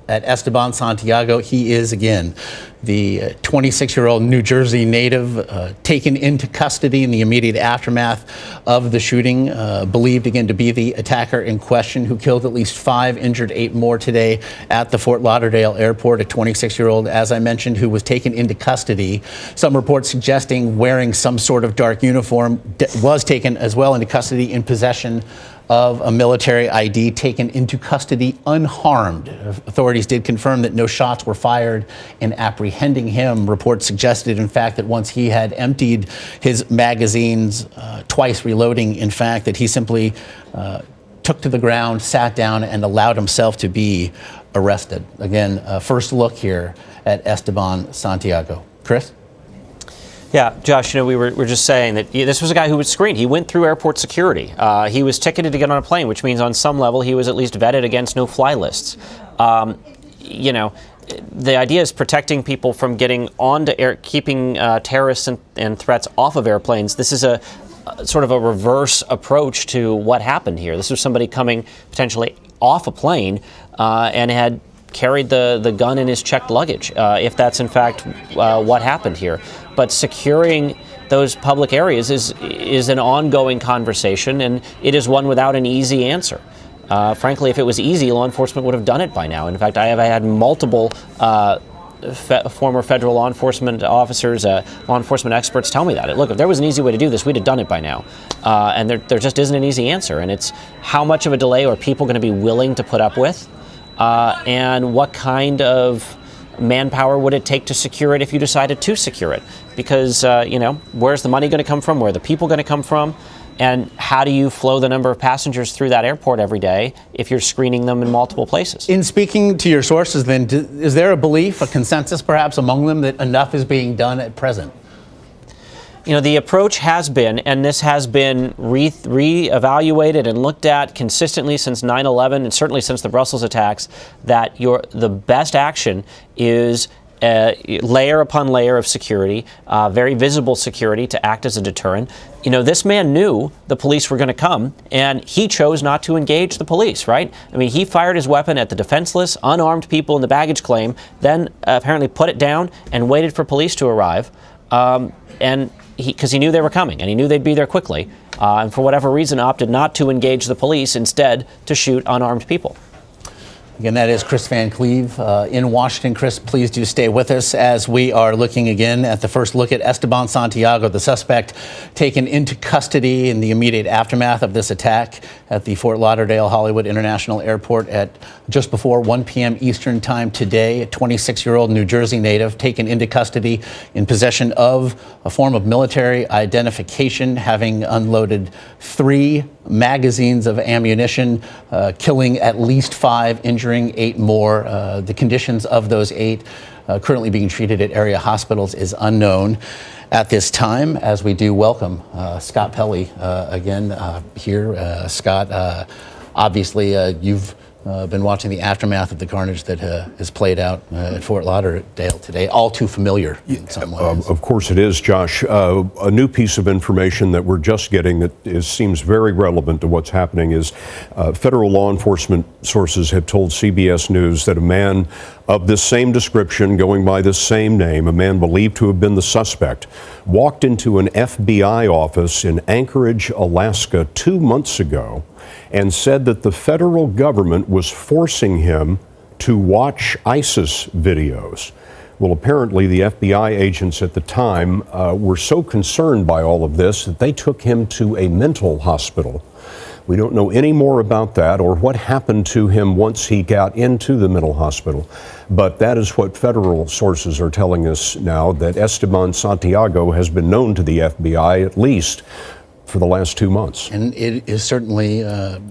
at Esteban Santiago. He is, again, the 26-year-old New Jersey native taken into custody in the immediate aftermath of the shooting, believed, again, to be the attacker in question, who killed at least 5, injured 8 more today at the Fort Lauderdale airport. A 26-year-old, as I mentioned, who was taken into custody. Some reports suggesting wearing some sort of dark uniform, was taken as well into custody in possession of a military ID, taken into custody unharmed. Authorities did confirm that no shots were fired in apprehending him. Reports suggested, in fact, that once he had emptied his magazines, twice reloading, in fact, that he simply took to the ground, sat down, and allowed himself to be arrested. Again, first look here at Esteban Santiago. Chris? Yeah, Josh, we were just saying that this was a guy who was screened. He went through airport security. He was ticketed to get on a plane, which means on some level he was at least vetted against no-fly lists. The idea is protecting people from getting onto keeping terrorists and threats off of airplanes. This is a sort of a reverse approach to what happened here. This was somebody coming potentially off a plane and had carried the gun in his checked luggage, if that's in fact what happened here. But securing those public areas is an ongoing conversation, and it is one without an easy answer. Frankly, if it was easy, law enforcement would have done it by now. In fact, I have had multiple former federal law enforcement officers, law enforcement experts tell me that. Look, if there was an easy way to do this, we'd have done it by now. And there just isn't an easy answer. And it's how much of a delay are people going to be willing to put up with? And what kind of manpower would it take to secure it if you decided to secure it? Because, where's the money going to come from? Where are the people going to come from? And how do you flow the number of passengers through that airport every day if you're screening them in multiple places? In speaking to your sources, then, is there a belief, a consensus perhaps among them, that enough is being done at present? The approach has been, and this has been re-evaluated and looked at consistently since 9/11 and certainly since the Brussels attacks, that the best action is layer upon layer of security, very visible security to act as a deterrent. This man knew the police were going to come, and he chose not to engage the police, right? I mean, he fired his weapon at the defenseless, unarmed people in the baggage claim, then apparently put it down and waited for police to arrive. and because he knew they were coming and he knew they'd be there quickly, and for whatever reason opted not to engage the police, instead to shoot unarmed people. Again, that is Chris Van Cleve in Washington. Chris, please do stay with us as we are looking again at the first look at Esteban Santiago, the suspect taken into custody in the immediate aftermath of this attack at the Fort Lauderdale Hollywood International Airport at just before 1 p.m. Eastern time today. A 26-year-old New Jersey native taken into custody in possession of a form of military identification, having unloaded 3 magazines of ammunition, killing at least 5, injuring 8 more. The conditions of those 8 currently being treated at area hospitals is unknown at this time, as we do welcome Scott Pelley again here. Scott, obviously you've been watching the aftermath of the carnage that has played out at Fort Lauderdale today. All too familiar in some ways. Of course it is, Josh. A new piece of information that we're just getting that seems very relevant to what's happening is federal law enforcement sources have told CBS News that a man of this same description, going by this same name, a man believed to have been the suspect, walked into an FBI office in Anchorage, Alaska 2 months ago and said that the federal government was forcing him to watch ISIS videos. Well, apparently the FBI agents at the time were so concerned by all of this that they took him to a mental hospital. We don't know any more about that or what happened to him once he got into the mental hospital. But that is what federal sources are telling us now, that Esteban Santiago has been known to the FBI at least for the last 2 months. And it is certainly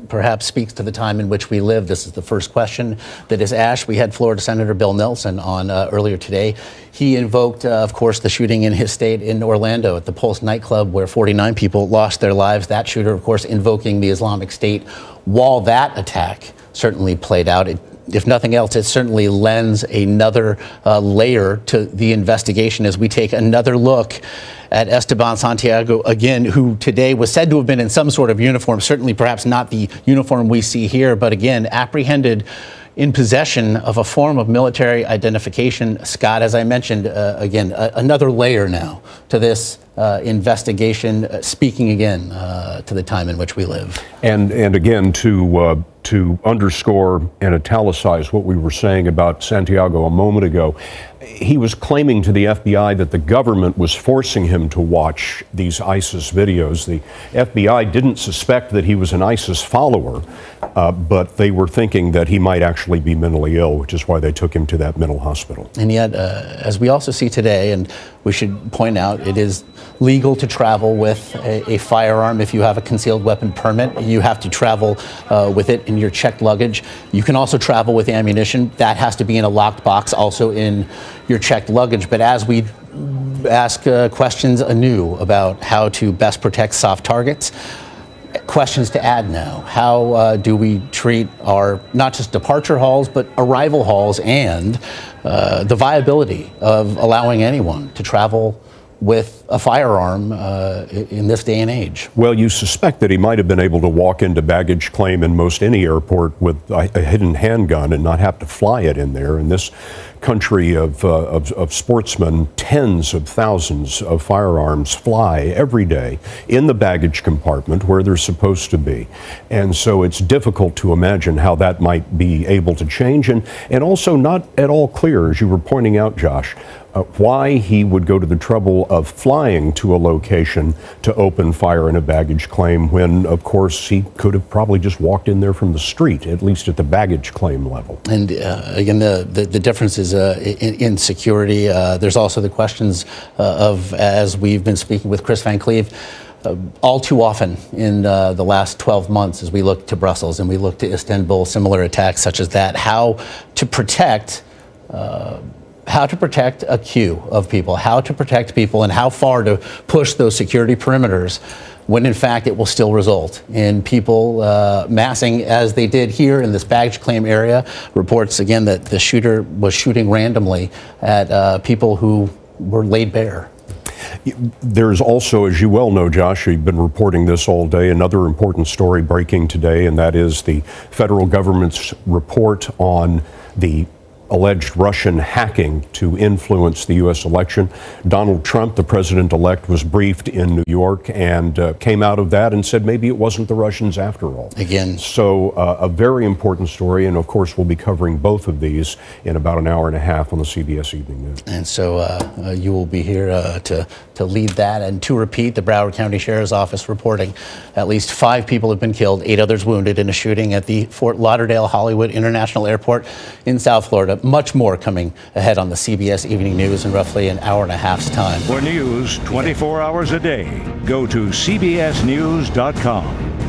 perhaps speaks to the time in which we live. This is the first question that is asked. We had Florida Senator Bill Nelson on earlier today. He invoked, of course, the shooting in his state in Orlando at the Pulse nightclub where 49 people lost their lives. That shooter, of course, invoking the Islamic State. While that attack certainly played out, if nothing else, it certainly lends another layer to the investigation as we take another look at Esteban Santiago, again, who today was said to have been in some sort of uniform, certainly perhaps not the uniform we see here, but again, apprehended in possession of a form of military identification. Scott, as I mentioned, again, another layer now to this investigation, speaking again to the time in which we live. And again, to underscore and italicize what we were saying about Santiago a moment ago, he was claiming to the FBI that the government was forcing him to watch these ISIS videos. The FBI didn't suspect that he was an ISIS follower, but they were thinking that he might actually be mentally ill, which is why they took him to that mental hospital. And yet, as we also see today, and we should point out, it is legal to travel with a firearm if you have a concealed weapon permit. You have to travel with it in your checked luggage. You can also travel with ammunition. That has to be in a locked box, also in your checked luggage. But as we ask questions anew about how to best protect soft targets, questions to add now. How do we treat our not just departure halls, but arrival halls, and the viability of allowing anyone to travel with a firearm in this day and age? Well, you suspect that he might have been able to walk into baggage claim in most any airport with a hidden handgun and not have to fly it in there. In this country of sportsmen, tens of thousands of firearms fly every day in the baggage compartment where they're supposed to be. And so it's difficult to imagine how that might be able to change, and also not at all clear, as you were pointing out, Josh, why he would go to the trouble of flying to a location to open fire in a baggage claim when, of course, he could have probably just walked in there from the street, at least at the baggage claim level. And again, the difference is in security. There's also the questions of, as we've been speaking with Chris Van Cleve, all too often in the last 12 months, as we look to Brussels and we look to Istanbul, similar attacks such as that, how to protect a queue of people, how to protect people, and how far to push those security perimeters when in fact it will still result in people massing as they did here in this baggage claim area. Reports again that the shooter was shooting randomly at people who were laid bare. There's also, as you well know, Josh, you've been reporting this all day, another important story breaking today, and that is the federal government's report on the alleged Russian hacking to influence the U.S. election. Donald Trump, the president-elect, was briefed in New York and came out of that and said maybe it wasn't the Russians after all. Again. So a very important story, and of course we'll be covering both of these in about an hour and a half on the CBS Evening News. And so you will be here to lead that. And to repeat, the Broward County Sheriff's Office reporting at least 5 people have been killed, 8 others wounded in a shooting at the Fort Lauderdale Hollywood International Airport in South Florida. Much more coming ahead on the CBS Evening News in roughly an hour and a half's time. For news 24 hours a day, go to cbsnews.com.